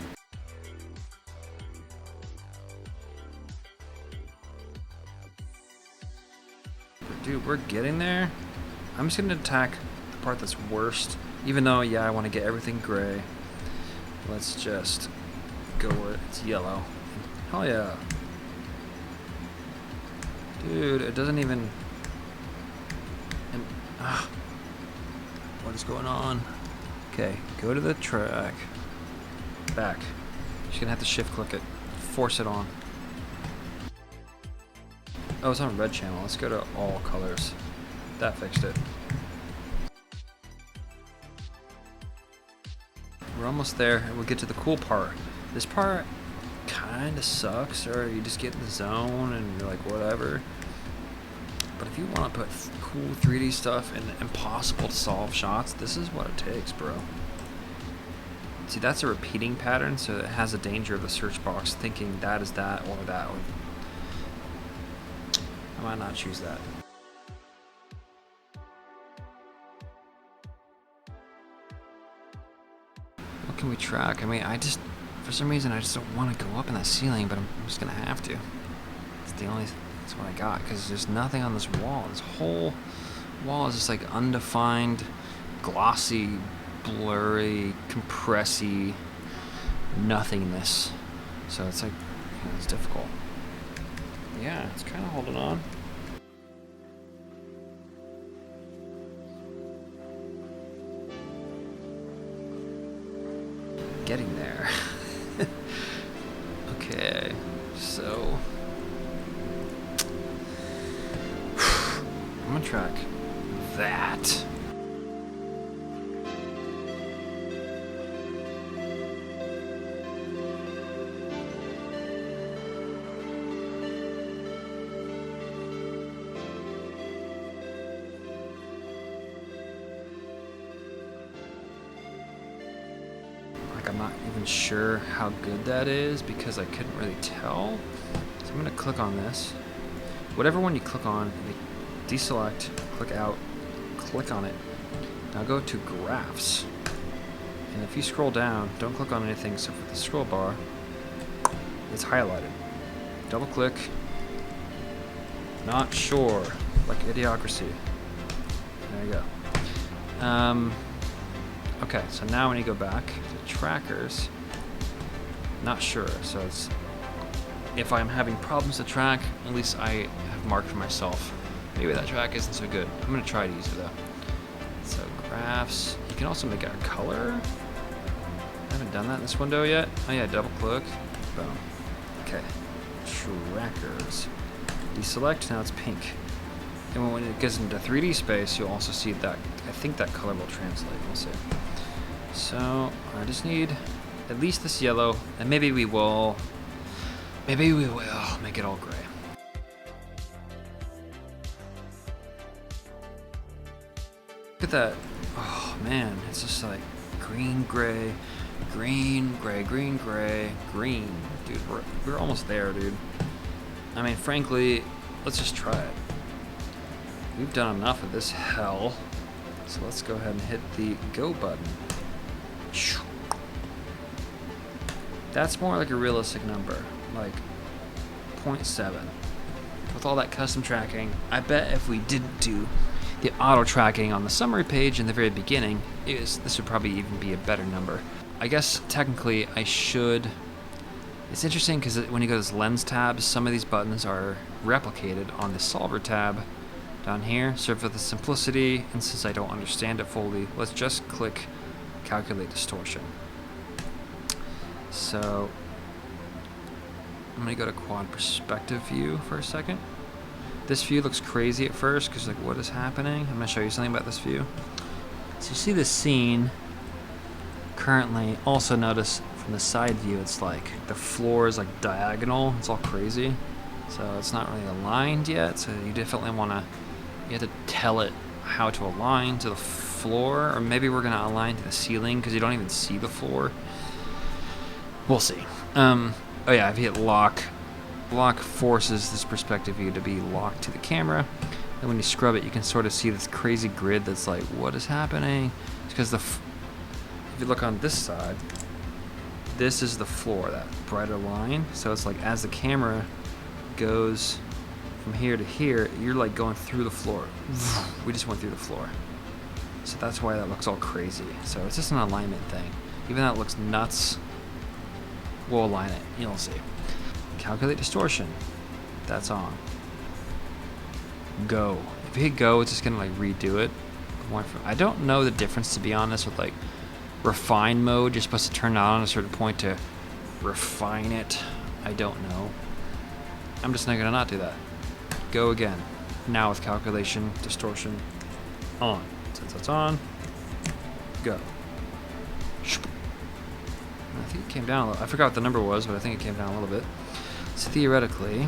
Dude, we're getting there. I'm just gonna attack the part that's worst. Even though, yeah, I want to get everything gray. Let's just go where it's yellow. Hell yeah. Dude, it doesn't even... what is going on? Okay, go to the track. Back. Just gonna have to shift click it. Force it on. Oh, it's on red channel. Let's go to all colors. That fixed it. We're almost there, and we'll get to the cool part. This part kind of sucks, or you just get in the zone and you're like, whatever. But if you want to put cool 3D stuff and impossible to solve shots, this is what it takes, bro. See, that's a repeating pattern, so it has a danger of the search box thinking that is that or that. I might not choose that. What can we track? I mean, for some reason, I just don't want to go up in that ceiling, but I'm just gonna have to. That's what I got, because there's nothing on this wall. This whole wall is just like undefined, glossy, blurry, compressy nothingness. So it's like, it's difficult. Yeah, it's kind of holding on. Getting there. Okay, so I'm gonna track that. I'm not even sure how good that is because I couldn't really tell. So I'm gonna click on this. Whatever one you click on, deselect, click out, click on it. Now go to graphs. And if you scroll down, don't click on anything except for the scroll bar. It's highlighted. Double click. Not sure. Like Idiocracy. There you go. Okay, so now when you go back to trackers, not sure. So it's, if I'm having problems to track, at least I have marked for myself. Maybe that track isn't so good. I'm gonna try to use it though. So graphs, you can also make it a color. I haven't done that in this window yet. Oh yeah, double click, boom. Okay, trackers. Deselect, now it's pink. And when it goes into 3D space, you'll also see that, I think that color will translate, we'll see. So, I just need at least this yellow, and maybe we will make it all gray. Look at that. Oh man, it's just like green, gray, green, gray, green, gray, green. Dude, we're almost there, dude. I mean, frankly, let's just try it. We've done enough of this hell. So let's go ahead and hit the go button. That's more like a realistic number, like 0.7. With all that custom tracking, I bet if we didn't do the auto tracking on the summary page in the very beginning, this would probably even be a better number. I guess technically I should. It's interesting because when you go to this lens tab, some of these buttons are replicated on the solver tab down here. So for the simplicity, and since I don't understand it fully, let's just click calculate distortion. So I'm gonna go to quad perspective view for a second. This view looks crazy at first because like, what is happening? I'm gonna show you something about this view. So you see this scene currently. Also notice from the side view, it's like the floor is like diagonal. It's all crazy. So it's not really aligned yet. So you definitely wanna, you have to tell it how to align to the floor, or maybe we're gonna align to the ceiling because you don't even see the floor. We'll see. Oh yeah, if you hit lock, lock forces this perspective view to be locked to the camera. And when you scrub it, you can sort of see this crazy grid that's like, what is happening? It's because if you look on this side, this is the floor, that brighter line. So it's like as the camera goes from here to here, you're like going through the floor. We just went through the floor. So that's why that looks all crazy. So it's just an alignment thing. Even though it looks nuts, we'll align it. You'll see. Calculate distortion. That's on. Go. If you hit go, it's just gonna like redo it. I don't know the difference, to be honest, with like refine mode. You're supposed to turn it on at a certain point to refine it. I don't know. I'm just not gonna not do that. Go again. Now with calculation distortion on. Since it's on, go. I think it came down a little. I forgot what the number was, but I think it came down a little bit. So theoretically,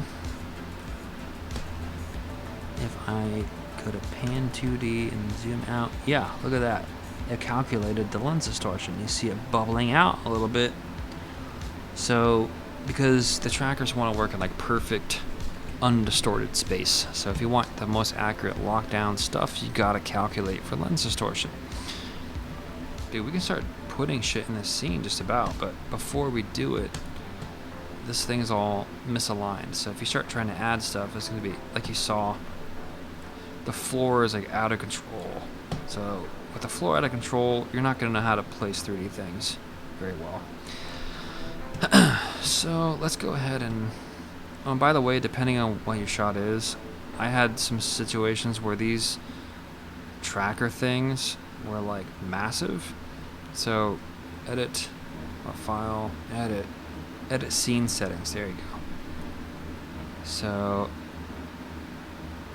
if I go to pan 2D and zoom out, yeah, look at that. It calculated the lens distortion. You see it bubbling out a little bit. So, because the trackers want to work in like perfect, undistorted space. So if you want the most accurate lockdown stuff, you gotta calculate for lens distortion. Dude, we can start putting shit in this scene just about, but before we do it, this thing is all misaligned. So if you start trying to add stuff, it's gonna be, like you saw, the floor is like out of control. So with the floor out of control, you're not gonna know how to place 3D things very well. So let's go ahead and, oh, by the way, depending on what your shot is, I had some situations where these tracker things were like massive. So edit, file, edit scene settings. There you go. So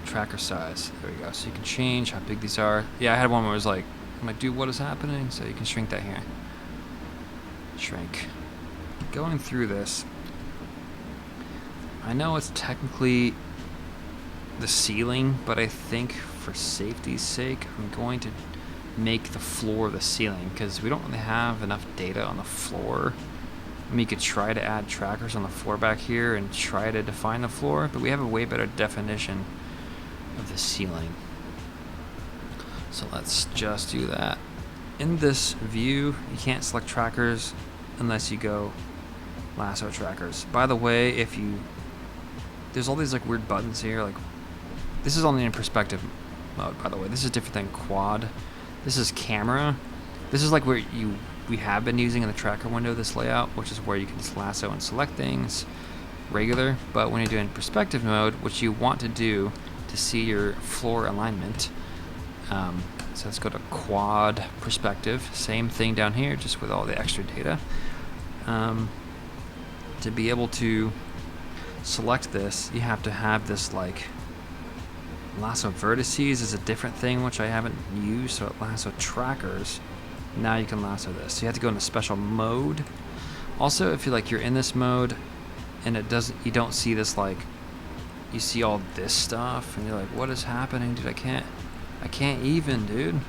tracker size. There we go. So you can change how big these are. Yeah, I had one where it was like, I'm like, dude, what is happening? So you can shrink that here. Shrink. Going through this, I know it's technically the ceiling, but I think for safety's sake, I'm going to make the floor the ceiling, because we don't really have enough data on the floor. I mean, you could try to add trackers on the floor back here and try to define the floor, but we have a way better definition of the ceiling. So let's just do that. In this view, you can't select trackers unless you go lasso trackers. By the way, if you, there's all these like weird buttons here, like this is only in perspective mode, by the way. This is different than quad. This is camera. This is like where we have been using in the tracker window, this layout, which is where you can just lasso and select things regular. But when you're doing perspective mode, what you want to do to see your floor alignment, so let's go to quad perspective. Same thing down here, just with all the extra data. To be able to select this, you have to have this like lasso vertices is a different thing, which I haven't used. So lasso trackers, now you can lasso this. So you have to go into special mode. Also, if you're in this mode and it doesn't, you don't see this, like you see all this stuff and you're like, what is happening, dude? I can't even, dude.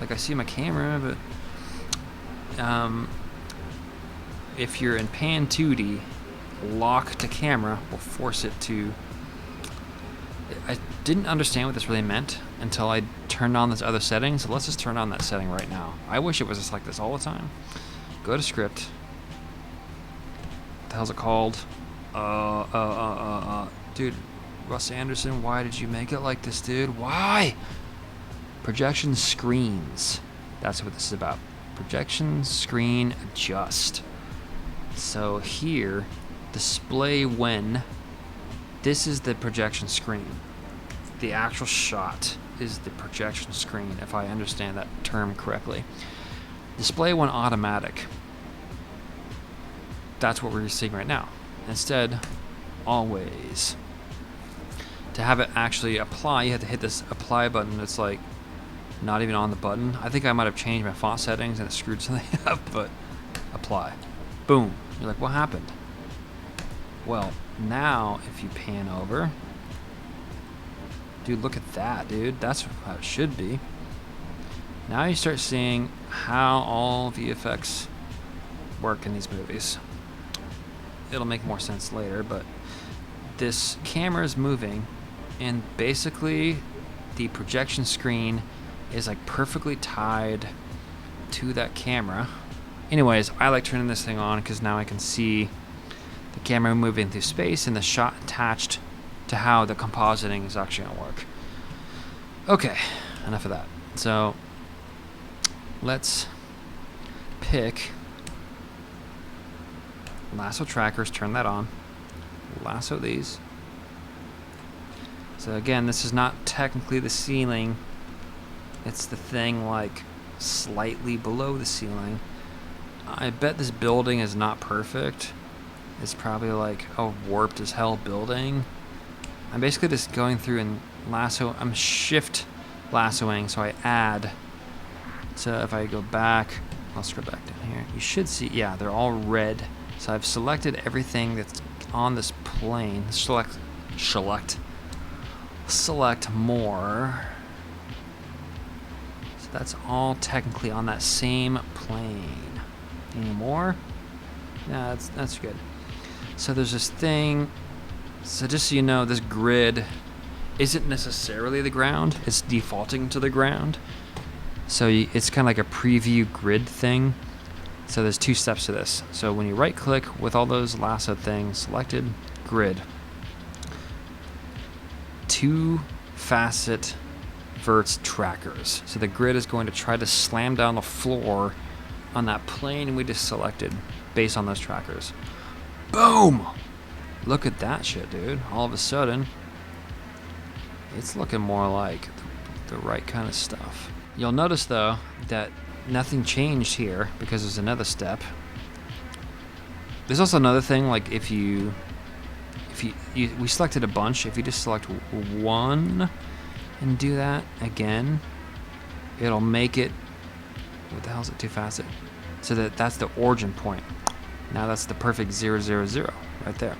Like I see my camera, but if you're in pan 2D, lock to camera will force it to. I didn't understand what this really meant until I turned on this other setting, so let's just turn on that setting right now. I wish it was just like this all the time. Go to script. What the hell's it called? Dude, Russ Anderson, why did you make it like this, dude? Why? Projection screens. That's what this is about. Projection screen adjust. So here, display when. This is the projection screen. The actual shot is the projection screen, if I understand that term correctly. Display when automatic. That's what we're seeing right now. Instead, always. To have it actually apply, you have to hit this apply button. It's like not even on the button. I think I might have changed my font settings and it screwed something up, but apply. Boom. You're like, what happened? Well, now if you pan over, dude, look at that, dude. That's how it should be. Now you start seeing how all VFX work in these movies. It'll make more sense later, but this camera is moving, and basically the projection screen is like perfectly tied to that camera. Anyways, I like turning this thing on because now I can see the camera moving through space and the shot attached to how the compositing is actually going to work. Okay, enough of that. So let's pick lasso trackers, turn that on, lasso these. So again, this is not technically the ceiling, it's the thing like slightly below the ceiling. I bet this building is not perfect. It's probably like a warped as hell building. I'm basically just going through and lasso, I'm shift lassoing, so I add. So if I go back, I'll scroll back down here. You should see, yeah, they're all red. So I've selected everything that's on this plane. Select more. So that's all technically on that same plane. Any more? Yeah, that's good. So there's this thing. So just so you know, this grid isn't necessarily the ground. It's defaulting to the ground. So it's kind of like a preview grid thing. So there's two steps to this. So when you right click with all those lasso things selected, grid. 2 facet verts trackers. So the grid is going to try to slam down the floor on that plane we just selected based on those trackers. Boom! Look at that shit, dude. All of a sudden, it's looking more like the right kind of stuff. You'll notice though that nothing changed here because there's another step. There's also another thing, like if you if we selected a bunch, if you just select one and do that again, it'll make it, what the hell is it, too fast? So that's the origin point. Now that's the perfect 0, 0, 0 right there.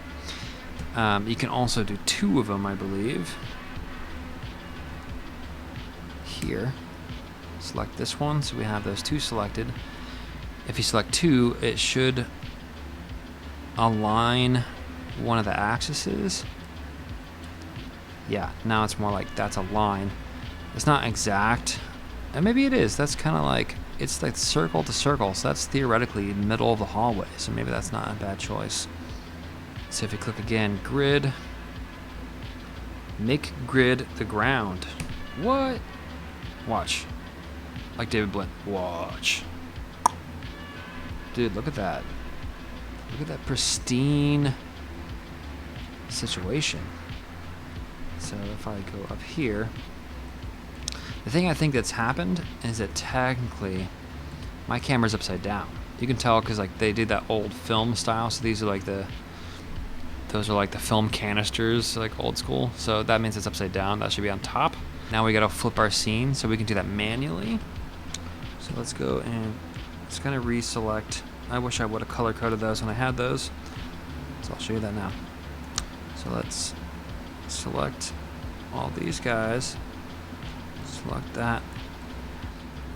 You can also do 2 of them, I believe. Here, select this one, so we have those 2 selected. If you select 2, it should align one of the axes. Yeah, now it's more like that's a line. It's not exact, and maybe it is. That's kind of like, it's like circle to circle, so that's theoretically middle of the hallway, so maybe that's not a bad choice. So if you click again, grid, make grid the ground. What? Watch. Like David Blinn. Watch. Dude, look at that. Look at that pristine situation. So if I go up here, the thing I think that's happened is that technically my camera's upside down. You can tell because like they did that old film style. So these are like those are like the film canisters, like old school. So that means it's upside down. That should be on top. Now we gotta flip our scene, so we can do that manually. So let's go and it's gonna reselect. I wish I would have color coded those when I had those. So I'll show you that now. So let's select all these guys. Select that.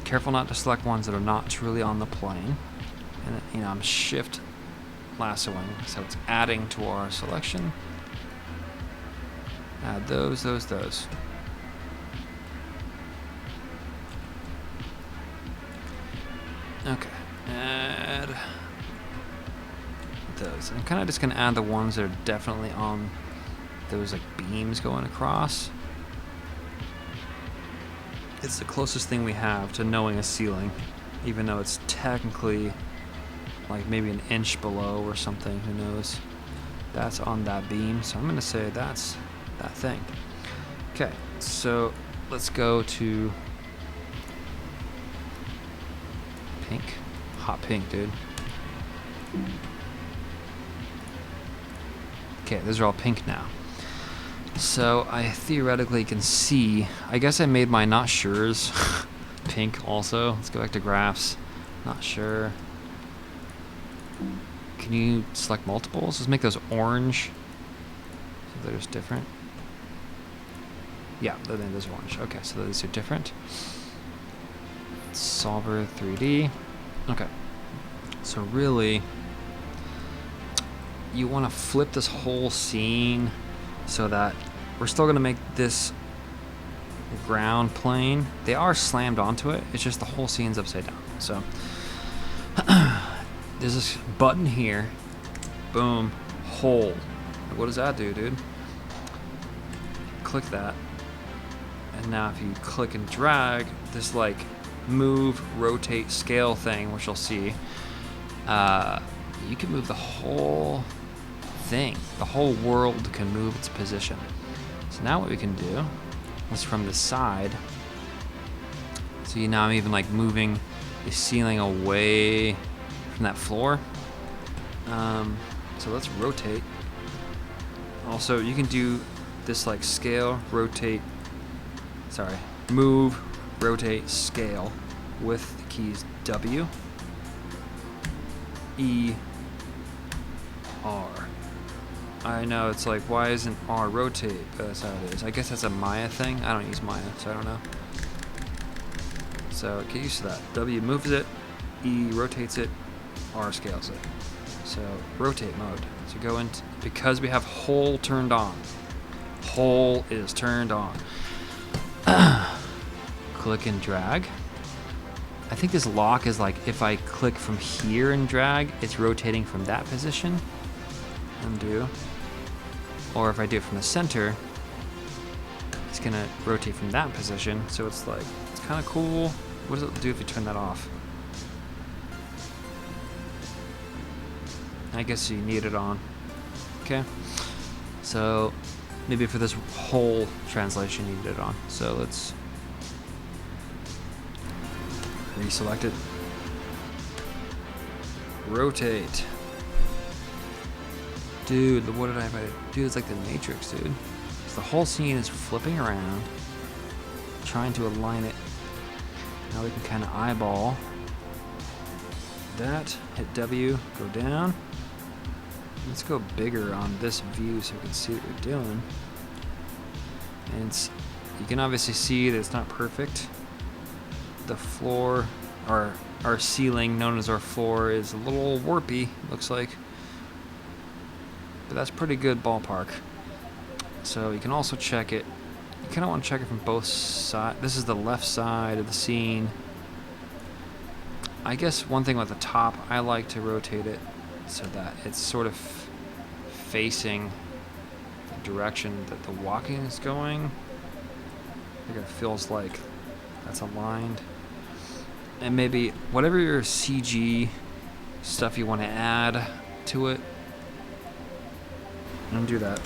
Careful not to select ones that are not truly on the plane. And you know, I'm shift lassoing, so it's adding to our selection. Add those. Okay, add those. I'm kind of just gonna add the ones that are definitely on those like beams going across. It's the closest thing we have to knowing a ceiling, even though it's technically like maybe an inch below or something, who knows. That's on that beam, so I'm gonna say that's that thing. Okay, so let's go to pink. Hot pink, dude. Okay, those are all pink now. So I theoretically can see, I guess I made my not sure's pink also. Let's go back to graphs. Not sure. Can you select multiples? Let's make those orange. So they're just different. Yeah, those are orange. Okay, so those are different. Solver 3D. Okay. So really, you want to flip this whole scene so that we're still going to make this ground plane. They are slammed onto it. It's just the whole scene's upside down. So there's this button here. Boom. Hole. What does that do, dude? Click that. And now if you click and drag, this like move, rotate, scale thing, which you'll see, you can move the whole thing. The whole world can move its position. So now what we can do is from the side, so now I'm even like moving the ceiling away from that floor. So let's rotate. Also, you can do this like scale, rotate, move, rotate, scale with the keys W, E, R. I know, it's like, why isn't R rotate? But that's how it is. I guess that's a Maya thing. I don't use Maya, so I don't know. So get used to that. W moves it, E rotates it, R scales it. So rotate mode. So go into, because we have hole turned on. Hole is turned on. Click and drag. I think this lock is like if I click from here and drag, it's rotating from that position. Undo. Or if I do it from the center, it's gonna rotate from that position. So it's like, it's kind of cool. What does it do if you turn that off? I guess you need it on. Okay. So maybe for this whole translation, you need it on. So let's reselect it. Dude, what did I do? It's like the Matrix, dude. So the whole scene is flipping around, trying to align it. Now we can kind of eyeball that. Hit W, go down. Let's go bigger on this view so we can see what we're doing. And you can obviously see that it's not perfect. The floor, our ceiling, known as our floor, is a little warpy, looks like. But that's pretty good ballpark. So you can also check it. You kind of want to check it from both sides. This is the left side of the scene. I guess one thing with the top, I like to rotate it so that it's sort of facing the direction that the walking is going. I think it feels like that's aligned. And maybe whatever your CG stuff you want to add to it, and do that.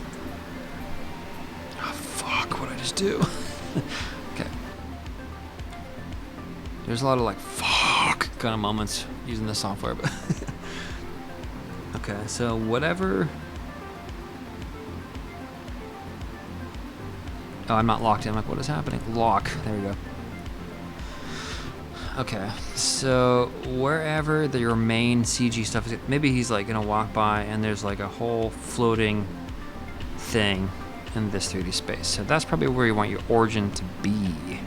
Oh, fuck, what'd I just do? Okay. There's a lot of like, fuck kind of moments using the software, but okay, so whatever. Oh, I'm not locked in. I'm like, what is happening? Lock. There we go. Okay, so wherever your main CG stuff is, maybe he's like gonna walk by and there's like a whole floating thing in this 3D space. So that's probably where you want your origin to be.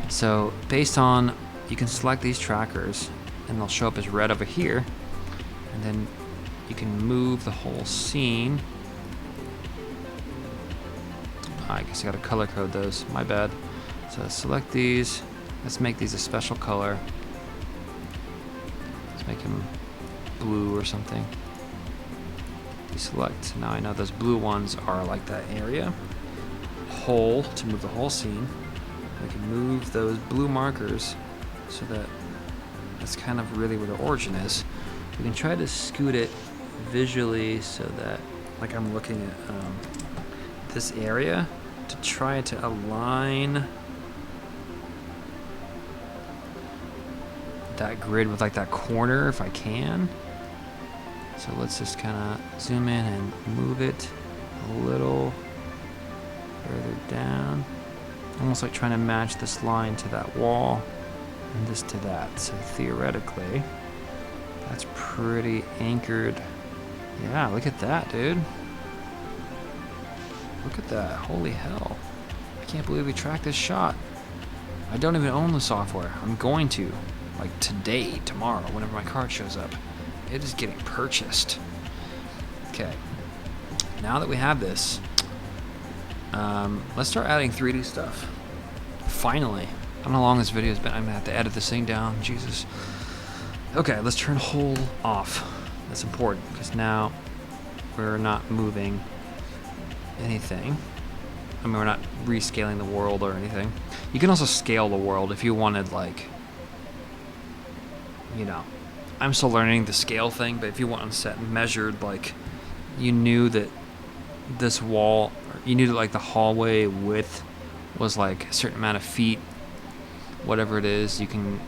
So based on, you can select these trackers and they'll show up as red over here, and then you can move the whole scene. I guess I gotta color code those, my bad. So select these. Let's make these a special color. Let's make them blue or something. Deselect. Now I know those blue ones are like that area. Whole to move the whole scene. We can move those blue markers so that that's kind of really where the origin is. We can try to scoot it visually so that, like I'm looking at this area, to try to align that grid with like that corner if I can. So let's just kind of zoom in and move it a little further down, almost like trying to match this line to that wall and this to that. So theoretically that's pretty anchored. Yeah, look at that, dude. Look at that. Holy hell, I can't believe we tracked this shot. I don't even own the software. I'm going to, like today, tomorrow, whenever my card shows up. It is getting purchased. Okay, now that we have this, let's start adding 3D stuff. Finally. I don't know how long this video has been. I'm gonna have to edit this thing down. Jesus. Okay, let's turn whole off. That's important because now we're not moving anything. I mean, we're not rescaling the world or anything. You can also scale the world if you wanted, like, you know, I'm still learning the scale thing, but if you want to set measured, like, you knew that this wall, you knew that like the hallway width was like a certain amount of feet, whatever it is, you can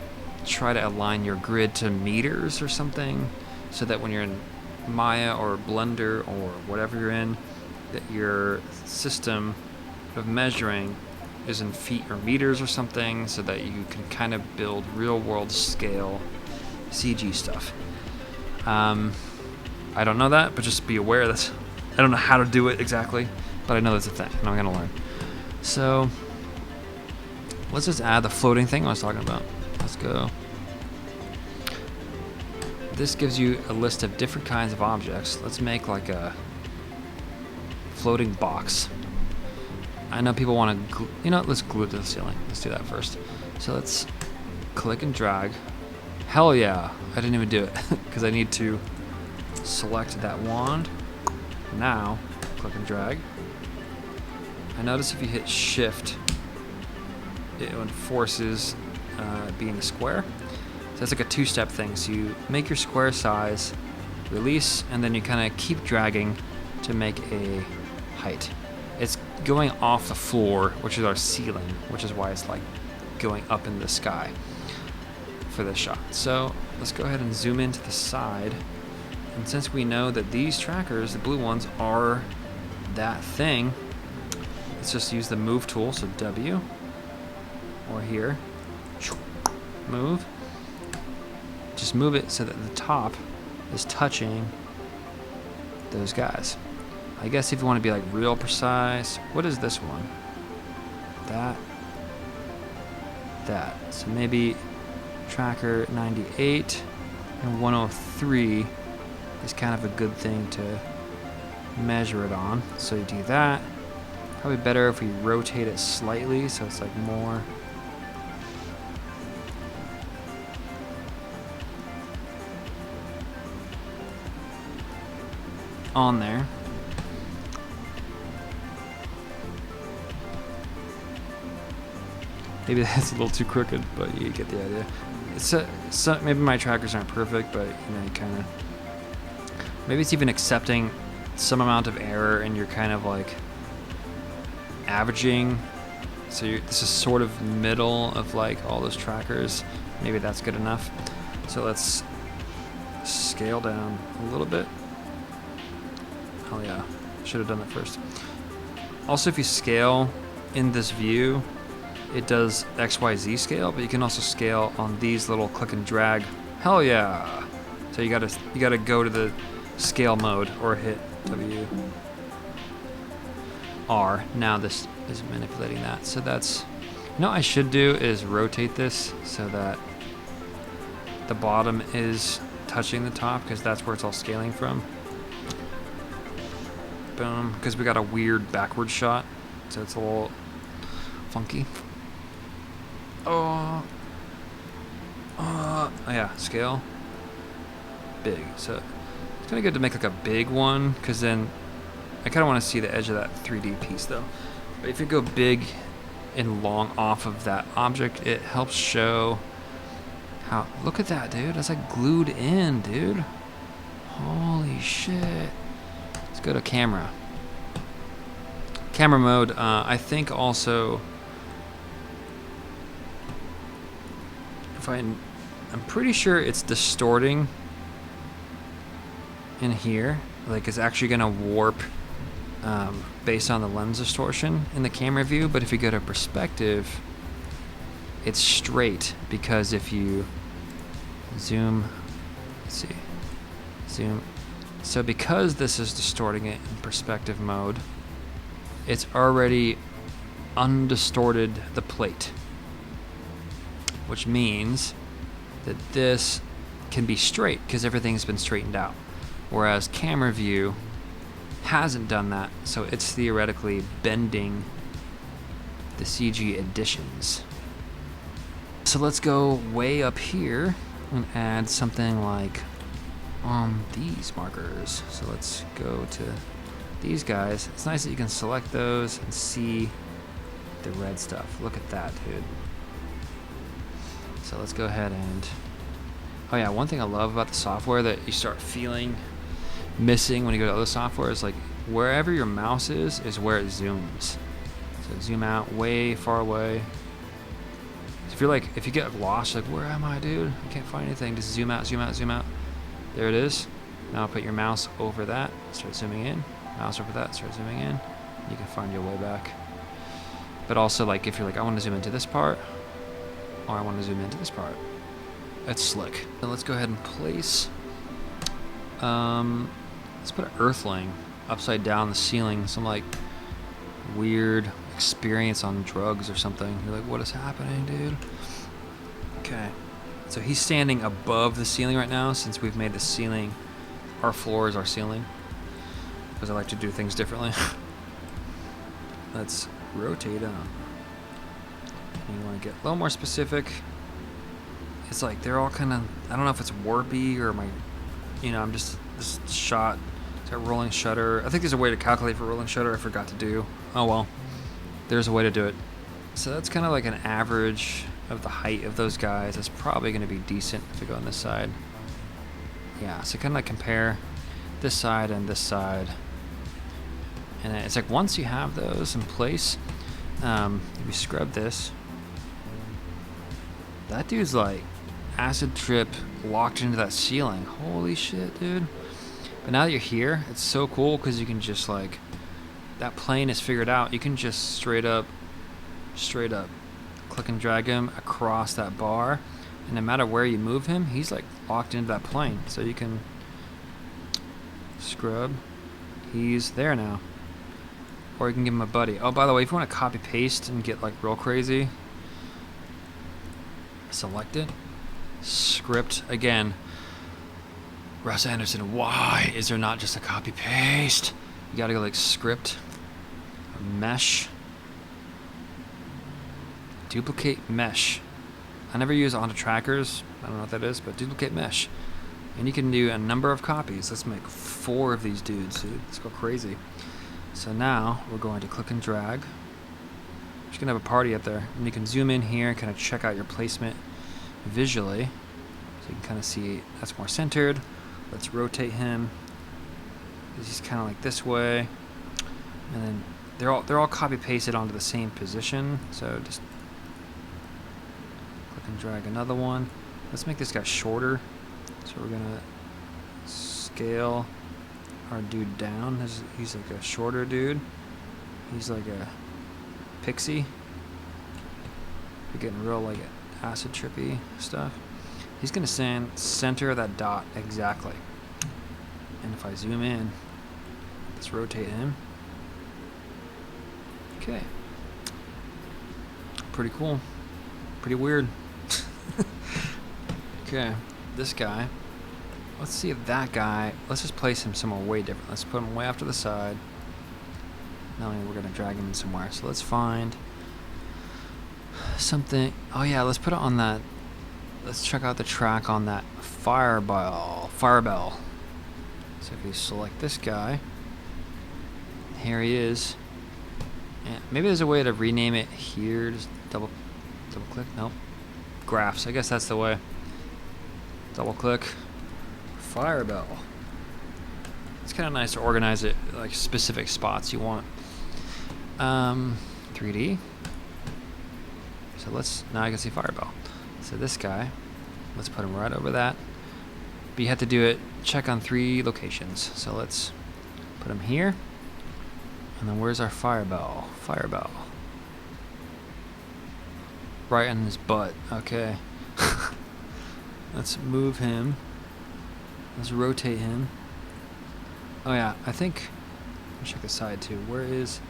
try to align your grid to meters or something, so that when you're in Maya or Blender or whatever you're in, that your system of measuring is in feet or meters or something, so that you can kind of build real world scale CG stuff. I don't know that, but just be aware that I don't know how to do it exactly, but I know that's a thing, and I'm gonna learn. So let's just add the floating thing I was talking about. Let's go. This gives you a list of different kinds of objects. Let's make like a floating box. I know people want to, you know, let's glue it to the ceiling. Let's do that first. So let's click and drag. Hell yeah, I didn't even do it because I need to select that wand. Now, click and drag. I notice if you hit shift, it enforces being a square. So it's like a two-step thing. So you make your square size, release, and then you kind of keep dragging to make a height. It's going off the floor, which is our ceiling, which is why it's like going up in the sky for this shot. So let's go ahead and zoom into the side And since we know that these trackers, the blue ones, are that thing, let's just use the move tool, so W, or here, move. Just move it so that the top is touching those guys. I guess if you want to be like real precise, what is this one? That. So maybe tracker 98 and 103 is kind of a good thing to measure it on. So you do that. Probably better if we rotate it slightly so it's like more. On there. Maybe that's a little too crooked, but you get the idea. So maybe my trackers aren't perfect, but you know, you kind of. Maybe it's even accepting some amount of error, and you're kind of like averaging. So this is sort of middle of like all those trackers. Maybe that's good enough. So let's scale down a little bit. Oh yeah, should have done that first. Also, if you scale in this view, it does XYZ scale, but you can also scale on these little click and drag. Hell yeah! So you gotta go to the scale mode or hit W R. Now this is manipulating that. So that's, you know what I should do is rotate this so that the bottom is touching the top, because that's where it's all scaling from. Boom, because we got a weird backward shot, so it's a little funky. Oh yeah, scale, big. So it's kind of good to make like a big one, because then I kind of want to see the edge of that 3D piece though. But if you go big and long off of that object, it helps show how, look at that, dude. That's like glued in, dude. Holy shit. Let's go to camera. Camera mode, I think also, I'm pretty sure it's distorting in here. Like it's actually gonna warp based on the lens distortion in the camera view, but if you go to perspective, it's straight, because if you zoom, let's see, zoom. So because this is distorting it in perspective mode, it's already undistorted the plate, which means that this can be straight because everything's been straightened out. Whereas camera view hasn't done that, so it's theoretically bending the CG additions. So let's go way up here and add something like these markers. So let's go to these guys. It's nice that you can select those and see the red stuff. Look at that, dude. So let's go ahead and, oh yeah, one thing I love about the software that you start feeling missing when you go to other software is like wherever your mouse is where it zooms. So zoom out way far away. So if you're like, if you get lost, like where am I, dude? I can't find anything. Just zoom out, zoom out, zoom out. There it is. Now put your mouse over that, start zooming in. Mouse over that, start zooming in. You can find your way back. But also, like if you're like, I want to zoom into this part, or I want to zoom into this part. That's slick. So let's go ahead and place. Let's put an earthling upside down the ceiling. Some like weird experience on drugs or something. You're like, what is happening, dude? Okay. So he's standing above the ceiling right now, since we've made the ceiling, our floor is our ceiling, because I like to do things differently. Let's rotate him. You want to get a little more specific. It's like they're all kind of, I don't know if it's warpy or I'm just this shot. It's got rolling shutter. I think there's a way to calculate for rolling shutter I forgot to do. Oh well, there's a way to do it. So that's kind of like an average of the height of those guys. That's probably going to be decent if we go on this side. Yeah, so kind of like compare this side and this side. And it's like once you have those in place, if you scrub this, that dude's like acid trip locked into that ceiling. Holy shit, dude. But now that you're here, it's so cool because you can just like, that plane is figured out. You can just straight up click and drag him across that bar, and no matter where you move him, he's like locked into that plane. So you can scrub, he's there now. Or you can give him a buddy. Oh, by the way, if you want to copy paste and get like real crazy, select it, script again. Russ Anderson, why is there not just a copy paste? You gotta go like script, mesh, duplicate mesh. I never use onto trackers. I don't know what that is, but duplicate mesh. And you can do a number of copies. Let's make 4 of these dudes, dude. Let's go crazy. So now we're going to click and drag. We're just gonna have a party up there. And you can zoom in here and kind of check out your placement visually. So you can kind of see that's more centered. Let's rotate him. He's kind of like this way. And then they're all copy pasted onto the same position. So just click and drag another one. Let's make this guy shorter. So we're gonna scale our dude down. He's like a shorter dude. He's like a pixie. We're getting real like acid trippy stuff. He's gonna center that dot exactly. And if I zoom in, let's rotate him. Okay. Pretty cool. Pretty weird. Okay, this guy. Let's see if that guy, let's just place him somewhere way different. Let's put him way off to the side. Now we're gonna drag him in somewhere. So let's find something. Oh yeah, let's put it on that. Let's check out the track on that firebell. So if you select this guy, here he is. And maybe there's a way to rename it here. Just double click. Nope. Graphs. I guess that's the way. Double click. Firebell. It's kind of nice to organize it like specific spots you want. 3D. So now I can see firebell. So this guy, let's put him right over that. But you have to do it, check on 3 locations. So let's put him here. And then where's our firebell? Firebell. Right in his butt. Okay. Let's move him. Let's rotate him. Oh yeah, I think, let me check the side too. Where is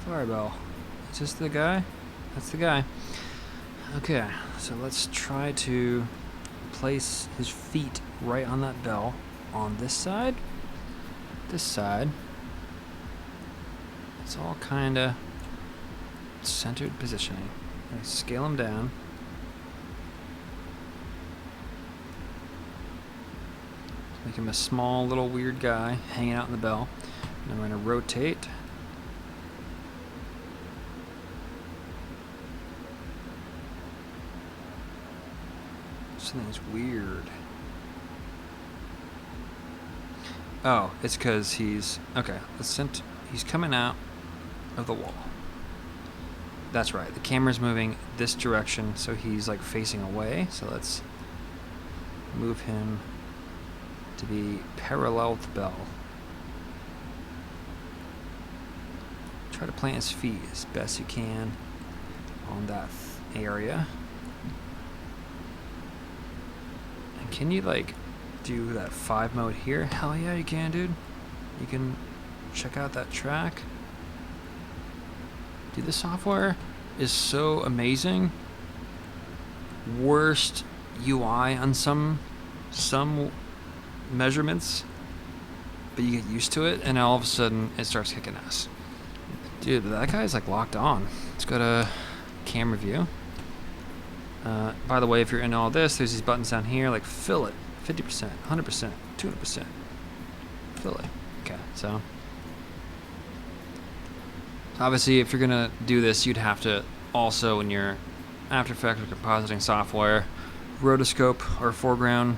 firebell? Is this the guy? That's the guy. Okay, so let's try to place his feet right on that bell on this side. This side. It's all kind of centered positioning. Let's scale him down. Make him a small little weird guy hanging out in the bell. And then we're going to rotate. Something's weird. Oh, it's because he's okay. He's coming out of the wall. That's right. The camera's moving this direction, so he's like facing away. So let's move him to be parallel with the bell. Try to plant his feet as best you can on that area. And can you like do that 5 mode here? Hell yeah, you can, dude. You can check out that track. Dude, the software is so amazing. Worst UI on some measurements, but you get used to it, and all of a sudden it starts kicking ass. Dude, that guy's like locked on. Let's go to camera view. By the way, if you're in all this, there's these buttons down here, like fill it, 50%, 100%, 200%. Fill it. Okay, so obviously if you're gonna do this, you'd have to also, in your After Effects or compositing software, rotoscope or foreground.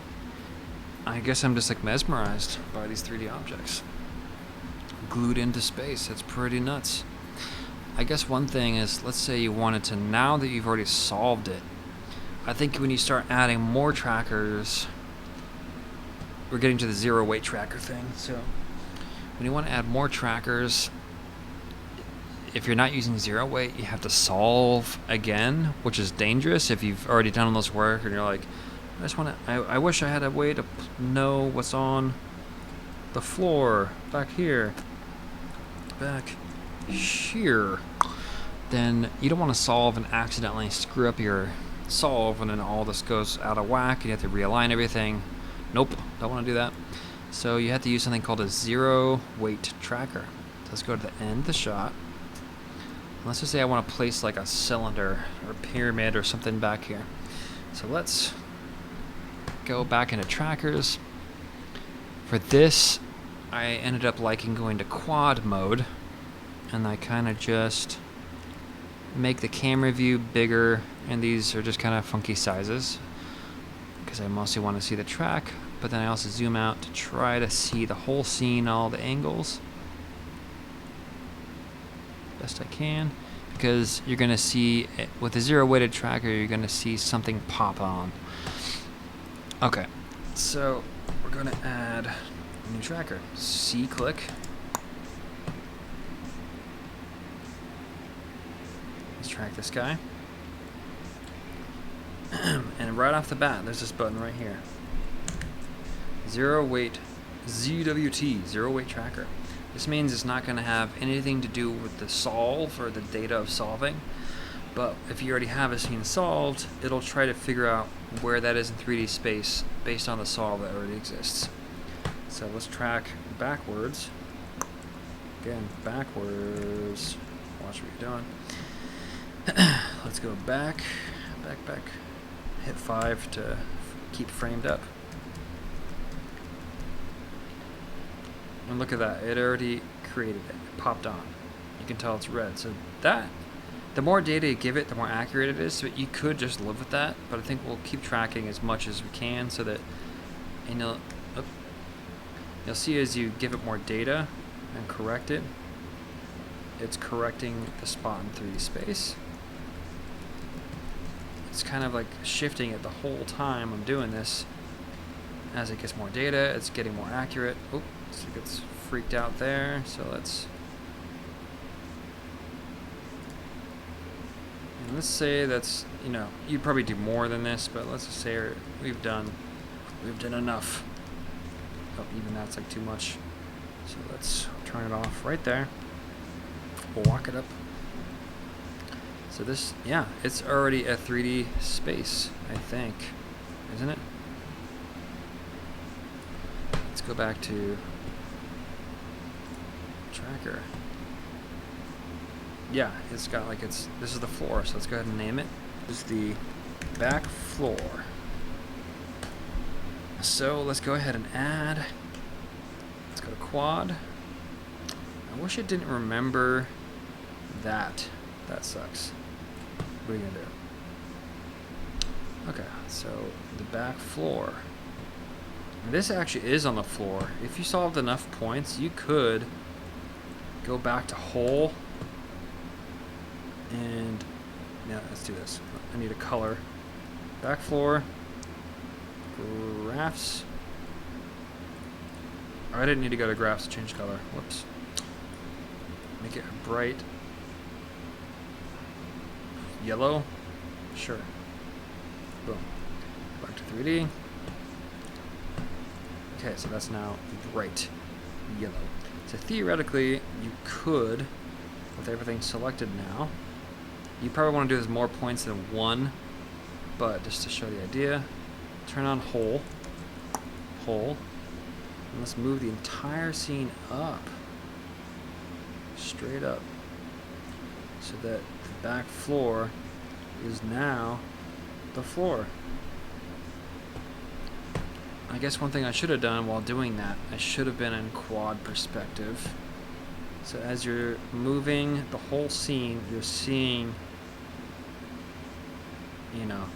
I guess I'm just like mesmerized by these 3D objects glued into space. It's pretty nuts. I guess one thing is, let's say you wanted to, now that you've already solved it, I think when you start adding more trackers, we're getting to the 0 weight tracker thing. So when you want to add more trackers, if you're not using 0 weight, you have to solve again, which is dangerous if you've already done all this work and you're like, I wish I had a way to know what's on the floor back here, back here. Then you don't want to solve and accidentally screw up your solve and then all this goes out of whack and you have to realign everything. Nope, don't want to do that. So you have to use something called a 0 weight tracker. So let's go to the end of the shot. Let's just say I want to place like a cylinder or a pyramid or something back here. So let's go back into trackers. For this, I ended up liking going to quad mode, and I kind of just make the camera view bigger, and these are just kind of funky sizes because I mostly want to see the track, but then I also zoom out to try to see the whole scene, all the angles best I can, because you're going to see with the 0 weighted tracker, you're going to see something pop on. Okay, so we're going to add a new tracker. C-click. Let's track this guy. And right off the bat, there's this button right here. 0 weight ZWT, 0 weight tracker. This means it's not going to have anything to do with the solve or the data of solving. But if you already have a scene solved, it'll try to figure out where that is in 3D space based on the solve that already exists. So let's track backwards. Again, backwards. Watch what you're doing. Let's go back. Hit 5 to keep framed up. And look at that, it already created it. It popped on. You can tell it's red. So that, the more data you give it, the more accurate it is. So you could just live with that, but I think we'll keep tracking as much as we can so that, and you'll see as you give it more data and correct it, it's correcting the spot in 3D space. It's kind of like shifting it the whole time I'm doing this. As it gets more data, it's getting more accurate. Oh, so it gets freaked out there. So let's say that's, you'd probably do more than this, but let's just say we've done enough. Oh, even that's like too much. So let's turn it off right there. We'll walk it up. So this, yeah, it's already a 3D space, I think, isn't it? Let's go back to tracker. Yeah, it's got like this is the floor, so let's go ahead and name it. This is the back floor. So let's go ahead and add. Let's go to quad. I wish it didn't remember that. That sucks. What are you gonna do? Okay, so the back floor. This actually is on the floor. If you solved enough points, you could go back to whole. And yeah, let's do this. I need a color. Back floor. Graphs. Oh, I didn't need to go to graphs to change color. Whoops. Make it bright yellow. Sure. Boom. Back to 3D. Okay, so that's now bright yellow. So theoretically, you could, with everything selected now, you probably want to do this more points than one, but just to show the idea, turn on whole, and let's move the entire scene up, straight up, so that the back floor is now the floor. I guess one thing I should have done while doing that, I should have been in quad perspective. So as you're moving the whole scene, you're seeing,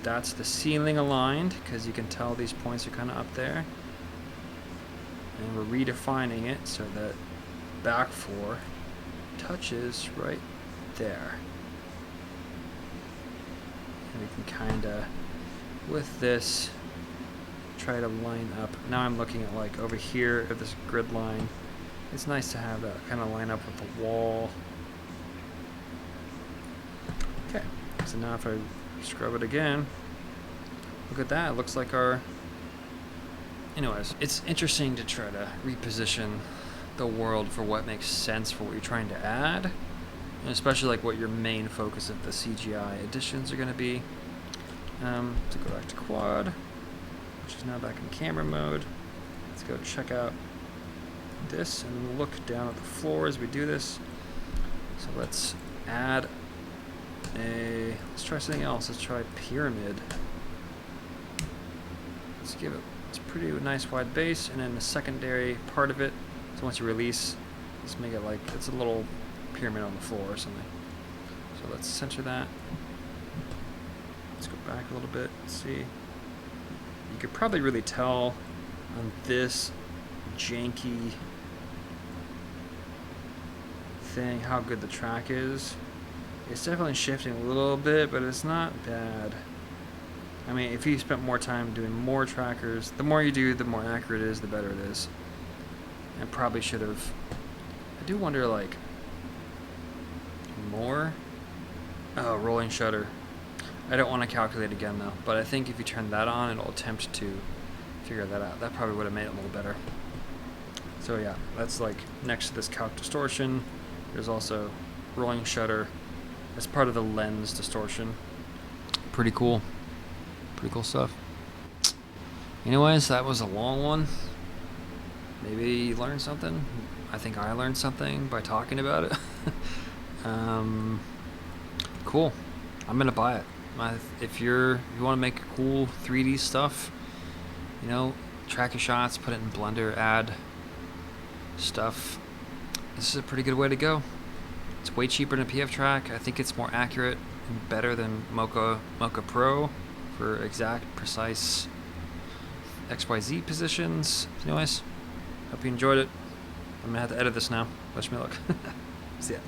that's the ceiling aligned, because you can tell these points are kind of up there. And we're redefining it so that back floor touches right there. And we can kind of, with this, try to line up. Now I'm looking at like over here at this grid line. It's nice to have that kind of line up with the wall. Okay, so now if I scrub it again, look at that, it looks like our... Anyways, it's interesting to try to reposition the world for what makes sense for what you're trying to add, and especially like what your main focus of the CGI additions are going to be. To go back to quad, which is now back in camera mode. Let's go check out this and we'll look down at the floor as we do this. So let's add let's try something else. Let's try pyramid. Let's give it, it's a pretty nice wide base, and then the secondary part of it, so once you release, let's make it like it's a little pyramid on the floor or something. So let's center that. Let's go back a little bit. Let's see. You could probably really tell on this janky thing how good the track is. It's definitely shifting a little bit, but it's not bad. I mean, if you spent more time doing more trackers, the more you do, the more accurate it is, the better it is. I probably should have... I do wonder, like... more? Oh, rolling shutter. I don't want to calculate again, though. But I think if you turn that on, it'll attempt to figure that out. That probably would have made it a little better. So yeah, that's like next to this calc distortion. There's also rolling shutter as part of the lens distortion. Pretty cool. Pretty cool stuff. Anyways, that was a long one. Maybe you learned something. I think I learned something by talking about it. Cool. I'm gonna buy it. If you want to make cool 3D stuff, you know, track your shots, put it in Blender, add stuff. This is a pretty good way to go. It's way cheaper than a PF track. I think it's more accurate and better than Mocha Pro for exact, precise XYZ positions. Anyways, hope you enjoyed it. I'm gonna have to edit this now. Wish me luck. See ya.